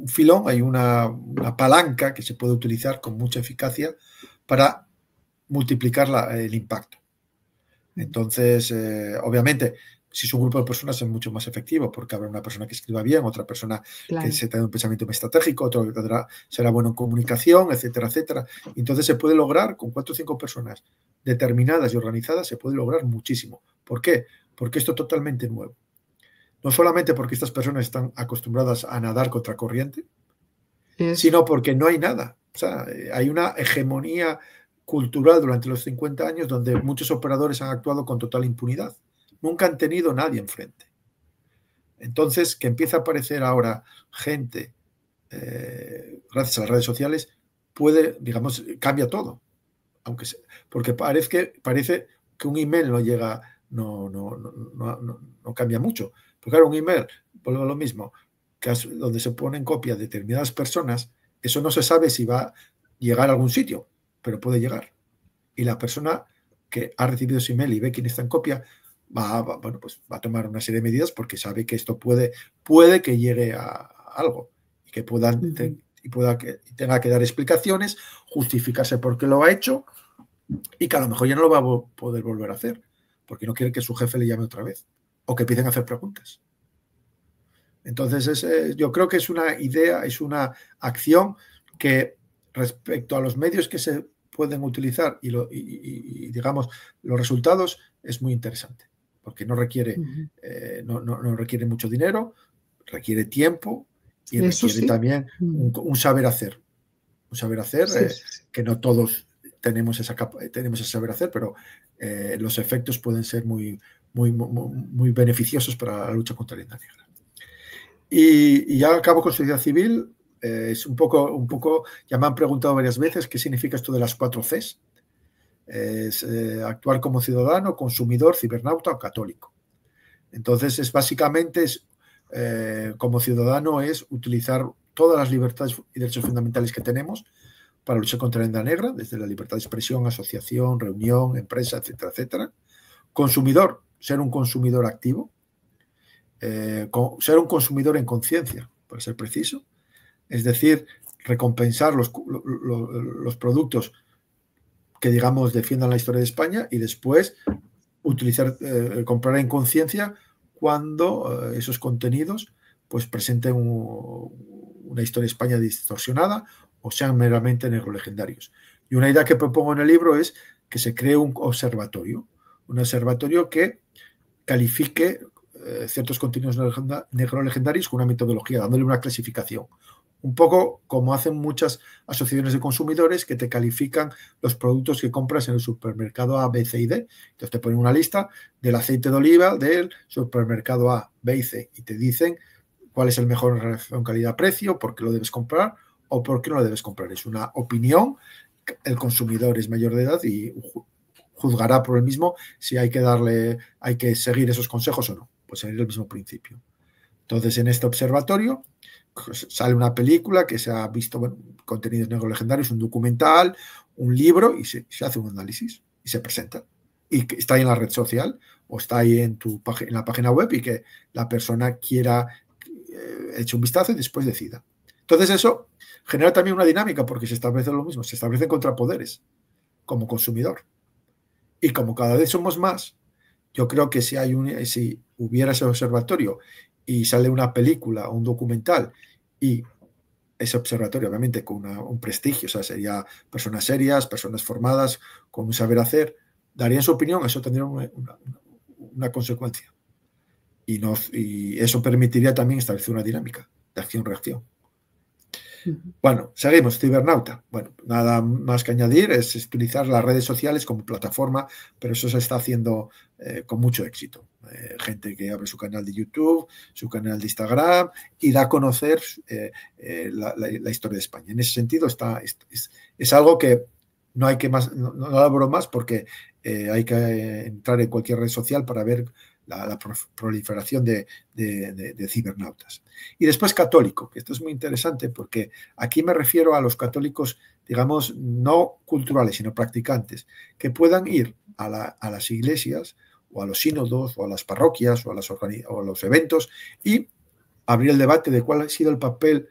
filón, hay una palanca que se puede utilizar con mucha eficacia para multiplicar el impacto. Entonces, obviamente, si es un grupo de personas es mucho más efectivo, porque habrá una persona que escriba bien, otra persona que se tenga un pensamiento más estratégico, otro que será bueno en comunicación, etcétera, etcétera. Entonces se puede lograr con 4 o 5 personas determinadas y organizadas, se puede lograr muchísimo. ¿Por qué? Porque esto es totalmente nuevo. No solamente porque estas personas están acostumbradas a nadar contra corriente, sino porque no hay nada. O sea, hay una hegemonía cultural durante los 50 años donde muchos operadores han actuado con total impunidad. Nunca han tenido nadie enfrente. Entonces, que empieza a aparecer ahora gente, gracias a las redes sociales, cambia todo. Porque parece que un email no llega, no cambia mucho. Porque claro, un email, vuelvo a lo mismo, donde se ponen copias de determinadas personas, eso no se sabe si va a llegar a algún sitio, pero puede llegar. Y la persona que ha recibido ese email y ve quién está en copia, va a tomar una serie de medidas porque sabe que esto puede que llegue a algo y que tenga que dar explicaciones, justificarse por qué lo ha hecho y que a lo mejor ya no lo va a poder volver a hacer porque no quiere que su jefe le llame otra vez o que empiecen a hacer preguntas. Entonces, yo creo que es una idea, es una acción que respecto a los medios que se pueden utilizar y digamos, los resultados es muy interesante, porque no requiere, no requiere mucho dinero, requiere tiempo y requiere también un saber hacer. Un saber hacer que no todos tenemos ese saber hacer, pero los efectos pueden ser muy beneficiosos para la lucha contra la agenda negra. Y ya acabo con sociedad civil. Es un poco, ya me han preguntado varias veces qué significa esto de las 4 Cs. Es actuar como ciudadano, consumidor, cibernauta o católico. Entonces, básicamente, como ciudadano es utilizar todas las libertades y derechos fundamentales que tenemos para luchar contra la agenda negra, desde la libertad de expresión, asociación, reunión, empresa, etcétera, etcétera. Consumidor, ser un consumidor activo. Ser un consumidor en conciencia, para ser preciso, es decir, recompensar los productos que, digamos, defiendan la historia de España y después comprar en conciencia cuando esos contenidos pues presenten una historia de España distorsionada o sean meramente negrolegendarios. Y una idea que propongo en el libro es que se cree un observatorio que califique ciertos contenidos negrolegendarios con una metodología, dándole una clasificación. Un poco como hacen muchas asociaciones de consumidores que te califican los productos que compras en el supermercado A, B, C y D. Entonces te ponen una lista del aceite de oliva del supermercado A, B y C y te dicen cuál es el mejor en relación calidad-precio, por qué lo debes comprar o por qué no lo debes comprar. Es una opinión. El consumidor es mayor de edad y juzgará por él mismo si hay que seguir esos consejos o no. Pues seguir el mismo principio. Entonces, en este observatorio pues, sale una película que se ha visto contenidos negrolegendarios, un documental, un libro y se hace un análisis y se presenta. Y que está ahí en la red social o está ahí en la página web y que la persona quiera eche un vistazo y después decida. Entonces, eso genera también una dinámica porque se establece lo mismo, se establecen contrapoderes como consumidor. Y como cada vez somos más, yo creo que si hubiera ese observatorio y sale una película o un documental y ese observatorio, obviamente, con un prestigio, o sea, sería personas serias, personas formadas, con un saber hacer, darían su opinión, eso tendría una consecuencia. y eso permitiría también establecer una dinámica de acción-reacción. Bueno, seguimos, cibernauta. Bueno, nada más que añadir, es utilizar las redes sociales como plataforma, pero eso se está haciendo con mucho éxito. Gente que abre su canal de YouTube, su canal de Instagram y da a conocer la historia de España. En ese sentido, es algo que no hay que más, no abro más porque hay que entrar en cualquier red social para ver la proliferación de cibernautas. Y después católico, que esto es muy interesante porque aquí me refiero a los católicos, digamos, no culturales, sino practicantes, que puedan ir a las iglesias o a los sínodos o a las parroquias o a los eventos y abrir el debate de cuál ha sido el papel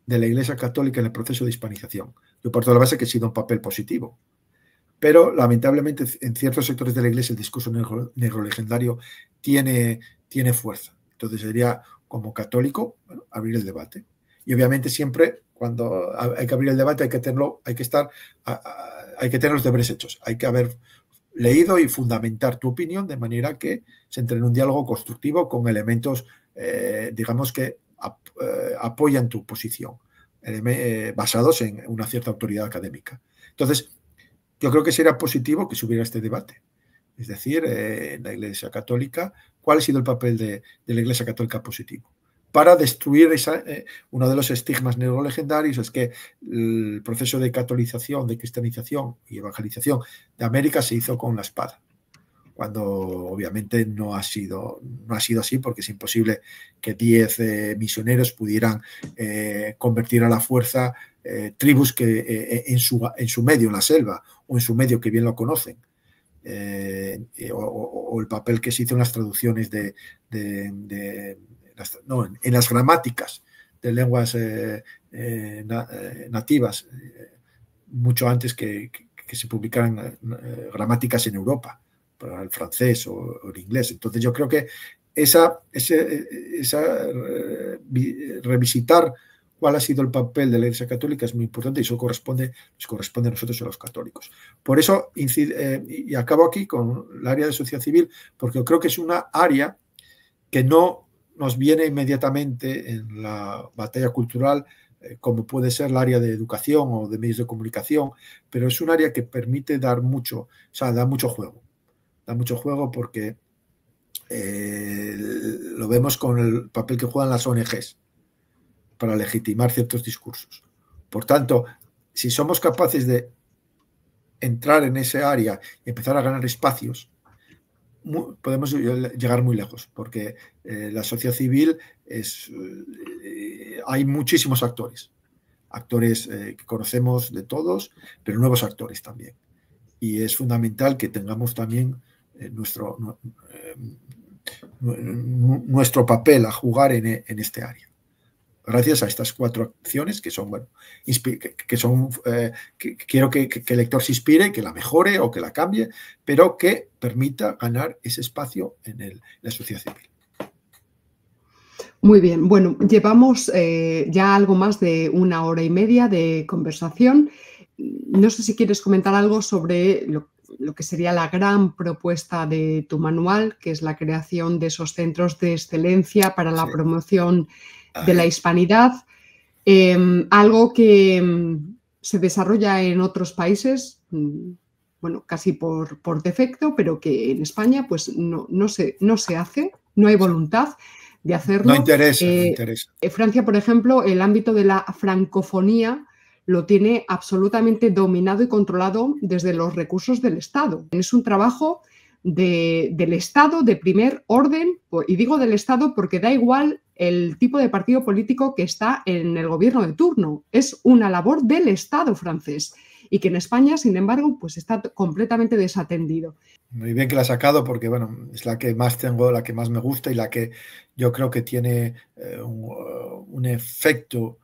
de la Iglesia Católica en el proceso de hispanización. Yo parto de la base que ha sido un papel positivo. Pero lamentablemente en ciertos sectores de la Iglesia el discurso negrolegendario tiene fuerza. Entonces sería como católico, bueno, abrir el debate. Y obviamente siempre cuando hay que abrir el debate hay que tener los deberes hechos. Hay que haber leído y fundamentar tu opinión de manera que se entre en un diálogo constructivo con elementos, digamos, que apoyan tu posición, basados en una cierta autoridad académica. Entonces, yo creo que sería positivo que se hubiera este debate. Es decir, en la Iglesia Católica, ¿cuál ha sido el papel de la Iglesia Católica positivo? Para destruir uno de los estigmas neolegendarios es que el proceso de catolización, de cristianización y evangelización de América se hizo con la espada, cuando obviamente no ha sido así, porque es imposible que 10 misioneros pudieran convertir a la fuerza tribus que en su medio, en la selva, o en su medio que bien lo conocen. O el papel que se hizo en las traducciones en las gramáticas de lenguas nativas, mucho antes que se publicaran gramáticas en Europa, para el francés o el inglés. Entonces yo creo que revisitar cuál ha sido el papel de la Iglesia Católica es muy importante y eso nos corresponde a nosotros, a los católicos. Por eso, y acabo aquí con el área de sociedad civil, porque yo creo que es una área que no nos viene inmediatamente en la batalla cultural, como puede ser el área de educación o de medios de comunicación, pero es un área que permite da mucho juego. Da mucho juego porque lo vemos con el papel que juegan las ONGs para legitimar ciertos discursos. Por tanto, si somos capaces de entrar en ese área y empezar a ganar espacios, podemos llegar muy lejos, porque la sociedad civil hay muchísimos actores que conocemos de todos, pero nuevos actores también. Y es fundamental que tengamos también nuestro papel a jugar en este área. Gracias a estas 4 acciones que son, bueno, que quiero que el lector se inspire, que la mejore o que la cambie, pero que permita ganar ese espacio en la sociedad civil. Muy bien, bueno, llevamos ya algo más de 1 hora y media de conversación. No sé si quieres comentar algo sobre lo que sería la gran propuesta de tu manual, que es la creación de esos centros de excelencia para la promoción de la hispanidad, algo que se desarrolla en otros países, bueno, casi por defecto, pero que en España pues no se hace, no hay voluntad de hacerlo. No interesa. Francia, por ejemplo, el ámbito de la francofonía lo tiene absolutamente dominado y controlado desde los recursos del Estado. Es un trabajo del Estado de primer orden, y digo del Estado porque da igual el tipo de partido político que está en el gobierno de turno. Es una labor del Estado francés y que en España, sin embargo, pues está completamente desatendido. Muy bien que la has sacado porque, bueno, es la que más tengo, la que más me gusta y la que yo creo que tiene un efecto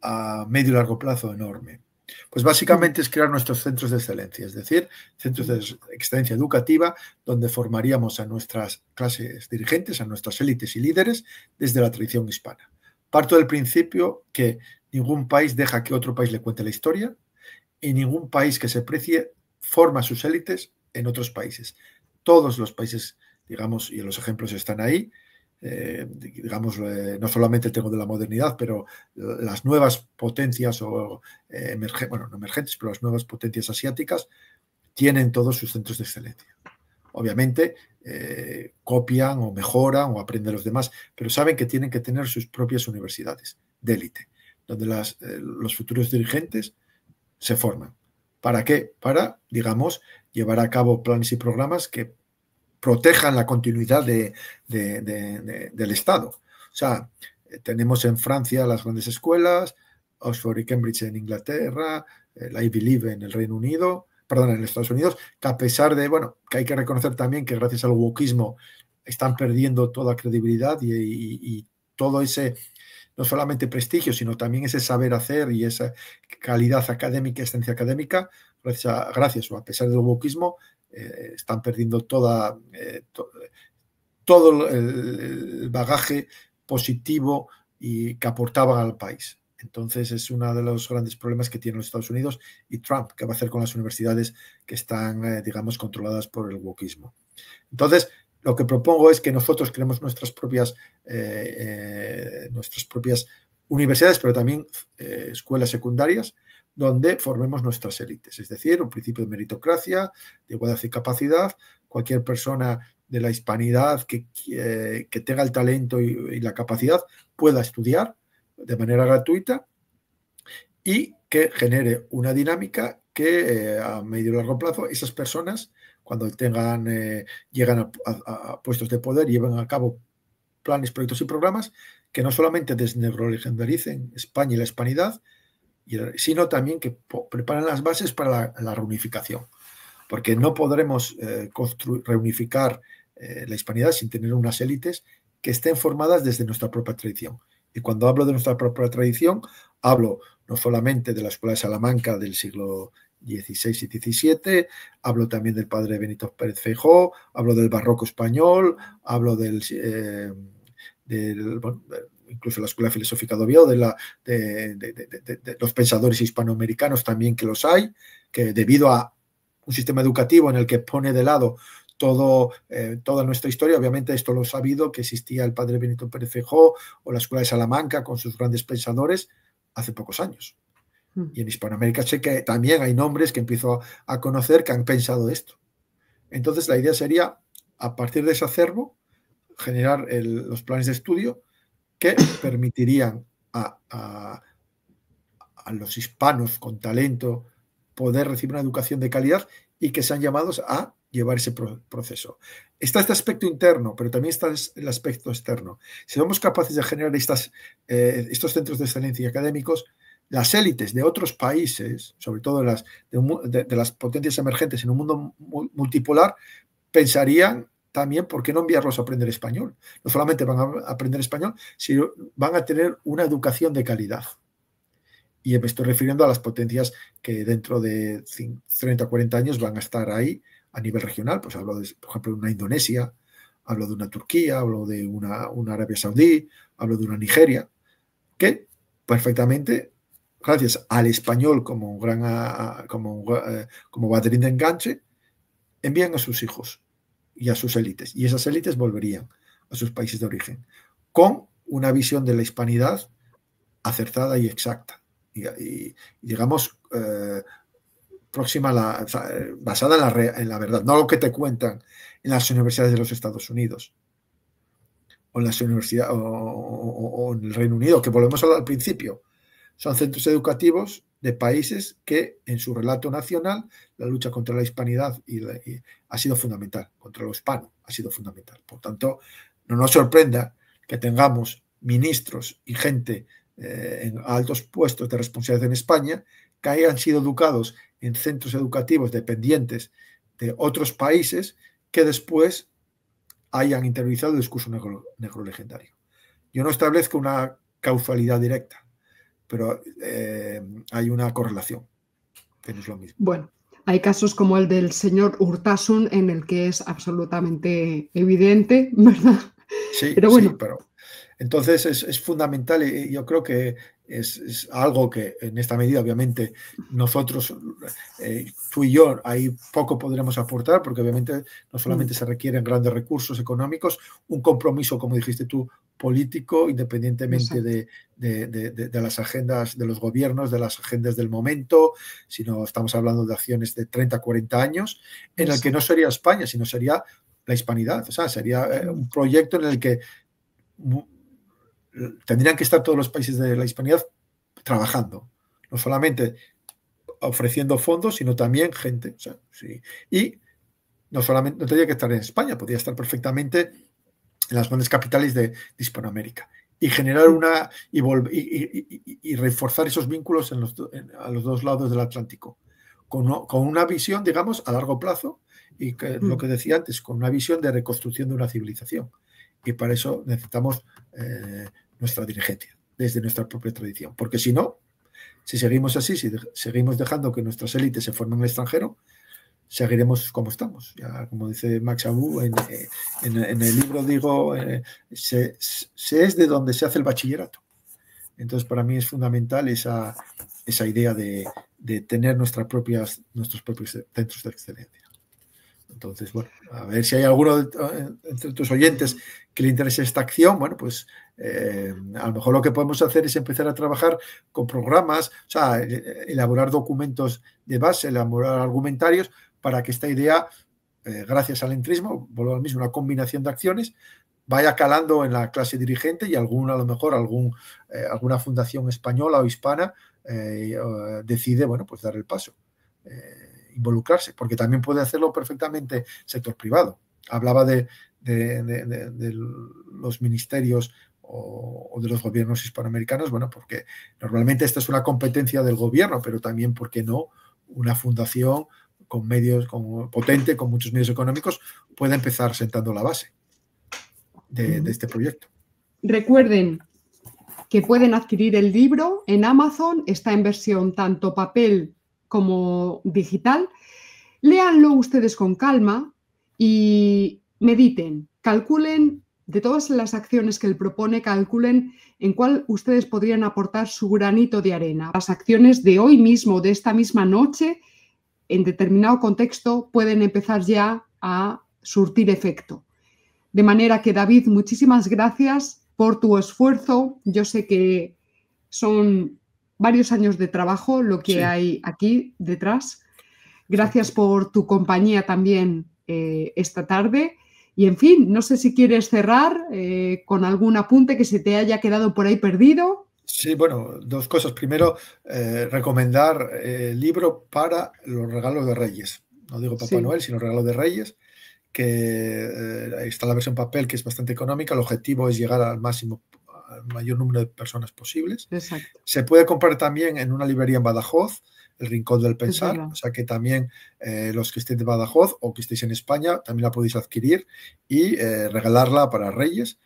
a medio y largo plazo enorme. Pues básicamente es crear nuestros centros de excelencia, es decir, centros de excelencia educativa donde formaríamos a nuestras clases dirigentes, a nuestras élites y líderes desde la tradición hispana. Parto del principio que ningún país deja que otro país le cuente la historia y ningún país que se precie forma sus élites en otros países. Todos los países, digamos, y los ejemplos están ahí, digamos, no solamente tengo de la modernidad, pero las nuevas potencias o bueno, no emergentes, pero las nuevas potencias asiáticas tienen todos sus centros de excelencia. Obviamente copian o mejoran o aprenden los demás, pero saben que tienen que tener sus propias universidades de élite, donde los futuros dirigentes se forman. ¿Para qué? Para, digamos, llevar a cabo planes y programas que protejan la continuidad del Estado. O sea, tenemos en Francia las grandes escuelas, Oxford y Cambridge en Inglaterra, la Ivy League en el Reino Unido, perdón, en Estados Unidos, que a pesar de, bueno, que hay que reconocer también que gracias al wokismo están perdiendo toda credibilidad y todo ese, no solamente prestigio, sino también ese saber hacer y esa calidad académica, excelencia académica, gracias o a pesar del wokismo, están perdiendo todo el bagaje positivo y que aportaban al país. Entonces es uno de los grandes problemas que tienen los Estados Unidos y Trump, que va a hacer con las universidades que están, digamos, controladas por el wokismo. Entonces, lo que propongo es que nosotros creemos nuestras propias universidades, pero también escuelas secundarias, donde formemos nuestras élites. Es decir, un principio de meritocracia, de igualdad y capacidad. Cualquier persona de la hispanidad que tenga el talento y la capacidad pueda estudiar de manera gratuita y que genere una dinámica que a medio y largo plazo esas personas, cuando llegan a puestos de poder, lleven a cabo planes, proyectos y programas que no solamente desnegrolegendaricen España y la hispanidad, sino también que preparen las bases para la reunificación. Porque no podremos reunificar la hispanidad sin tener unas élites que estén formadas desde nuestra propia tradición. Y cuando hablo de nuestra propia tradición, hablo no solamente de la Escuela de Salamanca del siglo XVI y XVII, hablo también del padre Benito Pérez Feijóo, hablo del barroco español, hablo bueno, incluso la Escuela Filosófica de Oviedo, de los pensadores hispanoamericanos también que los hay, que debido a un sistema educativo en el que pone de lado toda nuestra historia, obviamente esto lo he sabido, que existía el padre Benito Pérez Feijóo o la Escuela de Salamanca con sus grandes pensadores hace pocos años. Y en Hispanoamérica sé que también hay nombres que empiezo a conocer que han pensado esto. Entonces la idea sería, a partir de ese acervo, generar los planes de estudio que permitirían a los hispanos con talento poder recibir una educación de calidad y que sean llamados a llevar ese proceso. Está este aspecto interno, pero también está el aspecto externo. Si somos capaces de generar estos centros de excelencia académicos, las élites de otros países, sobre todo de las potencias emergentes en un mundo multipolar, pensarían también por qué no enviarlos a aprender español. No solamente van a aprender español, sino van a tener una educación de calidad. Y me estoy refiriendo a las potencias que dentro de 30 o 40 años van a estar ahí a nivel regional. Pues hablo, por ejemplo, de una Indonesia, hablo de una Turquía, hablo de una Arabia Saudí, hablo de una Nigeria, que perfectamente, gracias al español como baterín de enganche, envían a sus hijos y a sus élites. Y esas élites volverían a sus países de origen con una visión de la hispanidad acertada y exacta. Y digamos, próxima basada en la verdad, no lo que te cuentan en las universidades de los Estados Unidos o en las universidades o en el Reino Unido, que volvemos a hablar al principio. Son centros educativos de países que en su relato nacional la lucha contra la hispanidad ha sido fundamental, contra lo hispano ha sido fundamental. Por tanto, no nos sorprenda que tengamos ministros y gente en altos puestos de responsabilidad en España que hayan sido educados en centros educativos dependientes de otros países que después hayan interiorizado el discurso negro legendario. Yo no establezco una causalidad directa, pero hay una correlación, que no es lo mismo. Bueno, hay casos como el del señor Urtasun en el que es absolutamente evidente, ¿verdad? Sí, pero bueno. Sí, pero entonces es fundamental y yo creo que es algo que en esta medida, obviamente, nosotros, tú y yo, ahí poco podremos aportar, porque obviamente no solamente se requieren grandes recursos económicos, un compromiso, como dijiste tú, político, independientemente de las agendas de los gobiernos, de las agendas del momento, sino estamos hablando de acciones de 30, 40 años, en el que no sería España, sino sería la hispanidad. O sea, sería un proyecto en el que tendrían que estar todos los países de la hispanidad trabajando, no solamente ofreciendo fondos, sino también gente. O sea, sí. Y no solamente no tendría que estar en España, podría estar perfectamente en las grandes capitales de Hispanoamérica y generar y reforzar esos vínculos a los dos lados del Atlántico, con una visión, digamos, a largo plazo y lo que decía antes, con una visión de reconstrucción de una civilización. Y para eso necesitamos nuestra dirigencia, desde nuestra propia tradición. Porque si no, si seguimos así, si seguimos dejando que nuestras élites se formen en el extranjero, seguiremos como estamos. Ya, como dice Max Abu, en el libro digo, se es de donde se hace el bachillerato. Entonces, para mí es fundamental esa idea de tener nuestros propios centros de excelencia. Entonces, bueno, a ver si hay alguno entre tus oyentes que le interese esta acción. Bueno, pues a lo mejor lo que podemos hacer es empezar a trabajar con programas, o sea, elaborar documentos de base, elaborar argumentarios para que esta idea, gracias al entrismo, vuelvo al mismo, una combinación de acciones, vaya calando en la clase dirigente y a lo mejor alguna fundación española o hispana decide, bueno, pues dar el paso. Involucrarse, porque también puede hacerlo perfectamente el sector privado. Hablaba de los ministerios o de los gobiernos hispanoamericanos, bueno, porque normalmente esta es una competencia del gobierno, pero también, ¿por qué no?, una fundación con medios, potente, con muchos medios económicos, puede empezar sentando la base de este proyecto. Recuerden que pueden adquirir el libro en Amazon, está en versión tanto papel como digital. Léanlo ustedes con calma y mediten, calculen de todas las acciones que él propone, calculen en cuál ustedes podrían aportar su granito de arena. Las acciones de hoy mismo, de esta misma noche, en determinado contexto, pueden empezar ya a surtir efecto. De manera que, David, muchísimas gracias por tu esfuerzo. Yo sé que son varios años de trabajo lo que hay aquí detrás. Gracias por tu compañía también esta tarde. Y, en fin, no sé si quieres cerrar con algún apunte que se te haya quedado por ahí perdido. Sí, bueno, dos cosas. Primero, recomendar el libro para los regalos de Reyes. No digo Papá Noel, sino regalo de Reyes, que está la versión papel, que es bastante económica. El objetivo es llegar al mayor número de personas posibles. Exacto. Se puede comprar también en una librería en Badajoz, El Rincón del Pensar, o sea que también los que estén de Badajoz o que estéis en España también la podéis adquirir y regalarla para Reyes,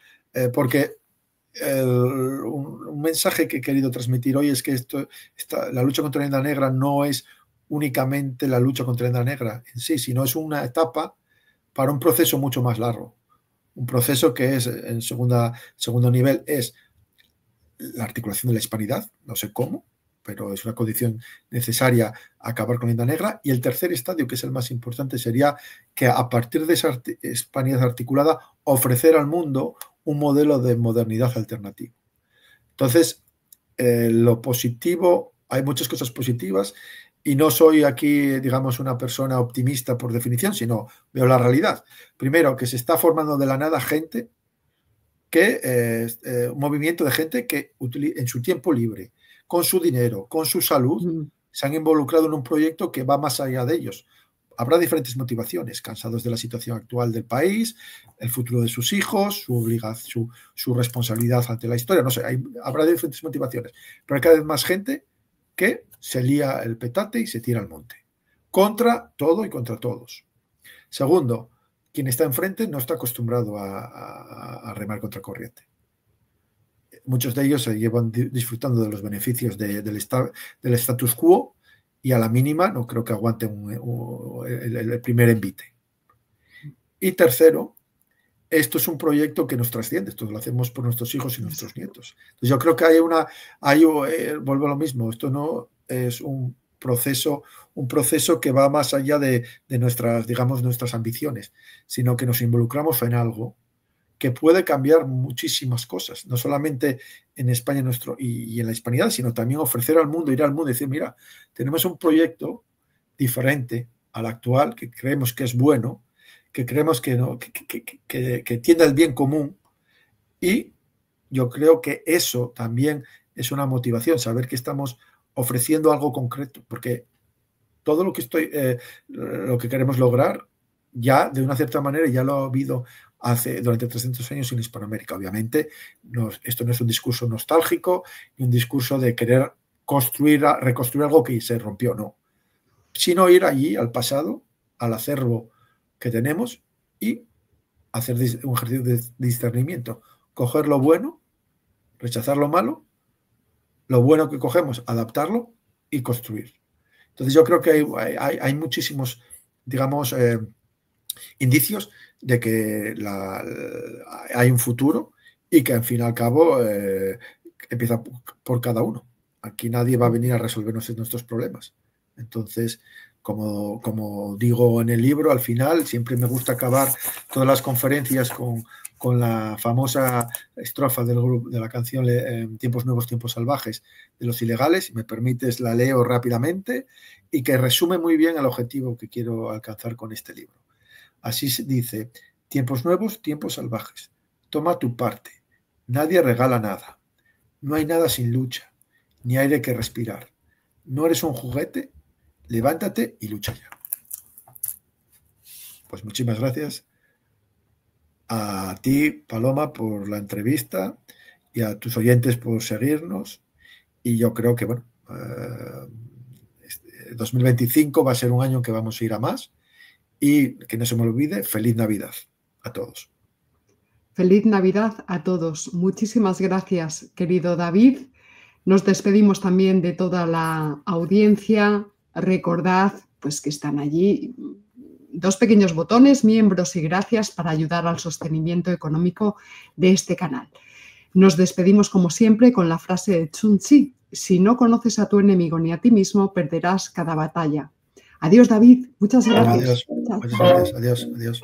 porque un mensaje que he querido transmitir hoy es que la lucha contra la leyenda negra no es únicamente la lucha contra la leyenda negra en sí, sino es una etapa para un proceso mucho más largo. Un proceso que es, en segundo nivel, es la articulación de la hispanidad, no sé cómo, pero es una condición necesaria acabar con la leyenda negra. Y el tercer estadio, que es el más importante, sería que a partir de esa hispanidad articulada, ofrecer al mundo un modelo de modernidad alternativo. Entonces, lo positivo, hay muchas cosas positivas y no soy aquí, digamos, una persona optimista por definición, sino veo la realidad. Primero, que se está formando de la nada gente un movimiento de gente que en su tiempo libre, con su dinero, con su salud, se han involucrado en un proyecto que va más allá de ellos. Habrá diferentes motivaciones, cansados de la situación actual del país, el futuro de sus hijos, su responsabilidad ante la historia, no sé, habrá diferentes motivaciones, pero hay cada vez más gente que se lía el petate y se tira al monte, contra todo y contra todos. Segundo, quien está enfrente no está acostumbrado a remar contra corriente. Muchos de ellos se llevan disfrutando de los beneficios del status quo y a la mínima no creo que aguanten el primer envite. Y tercero, esto es un proyecto que nos trasciende, esto lo hacemos por nuestros hijos y nuestros nietos. Entonces yo creo que vuelvo a lo mismo, esto no es un proceso que va más allá de nuestras, digamos, nuestras ambiciones, sino que nos involucramos en algo que puede cambiar muchísimas cosas, no solamente en España y en la hispanidad, sino también ofrecer al mundo, ir al mundo y decir, mira, tenemos un proyecto diferente al actual, que creemos que es bueno, que creemos que tiende al bien común, y yo creo que eso también es una motivación, saber que estamos ofreciendo algo concreto, porque todo lo que queremos lograr, ya de una cierta manera ya lo ha habido durante 300 años en Hispanoamérica. Obviamente, esto no es un discurso nostálgico ni un discurso de querer reconstruir algo que se rompió, no, sino ir allí al pasado, al acervo que tenemos, y hacer un ejercicio de discernimiento, coger lo bueno, rechazar lo malo, lo bueno que cogemos, adaptarlo y construir. Entonces yo creo que hay muchísimos, digamos, indicios de que hay un futuro y que al fin y al cabo empieza por cada uno. Aquí nadie va a venir a resolvernos nuestros problemas. Entonces, como digo en el libro, al final siempre me gusta acabar todas las conferencias con la famosa estrofa de la canción Tiempos Nuevos, Tiempos Salvajes de Los Ilegales. Si me permites, la leo rápidamente y que resume muy bien el objetivo que quiero alcanzar con este libro. Así se dice: tiempos nuevos, tiempos salvajes. Toma tu parte. Nadie regala nada. No hay nada sin lucha, ni aire que respirar. No eres un juguete. Levántate y lucha ya. Pues muchísimas gracias a ti, Paloma, por la entrevista, y a tus oyentes por seguirnos. Y yo creo que, bueno, 2025 va a ser un año que vamos a ir a más. Y que no se me olvide, feliz Navidad a todos. Feliz Navidad a todos. Muchísimas gracias, querido David. Nos despedimos también de toda la audiencia. Recordad, pues, que están allí 2 pequeños botones, miembros y gracias, para ayudar al sostenimiento económico de este canal. Nos despedimos, como siempre, con la frase de Sun Tzu: si no conoces a tu enemigo ni a ti mismo, perderás cada batalla. Adiós, David. Muchas gracias. Adiós. Muchas gracias. Adiós. Adiós.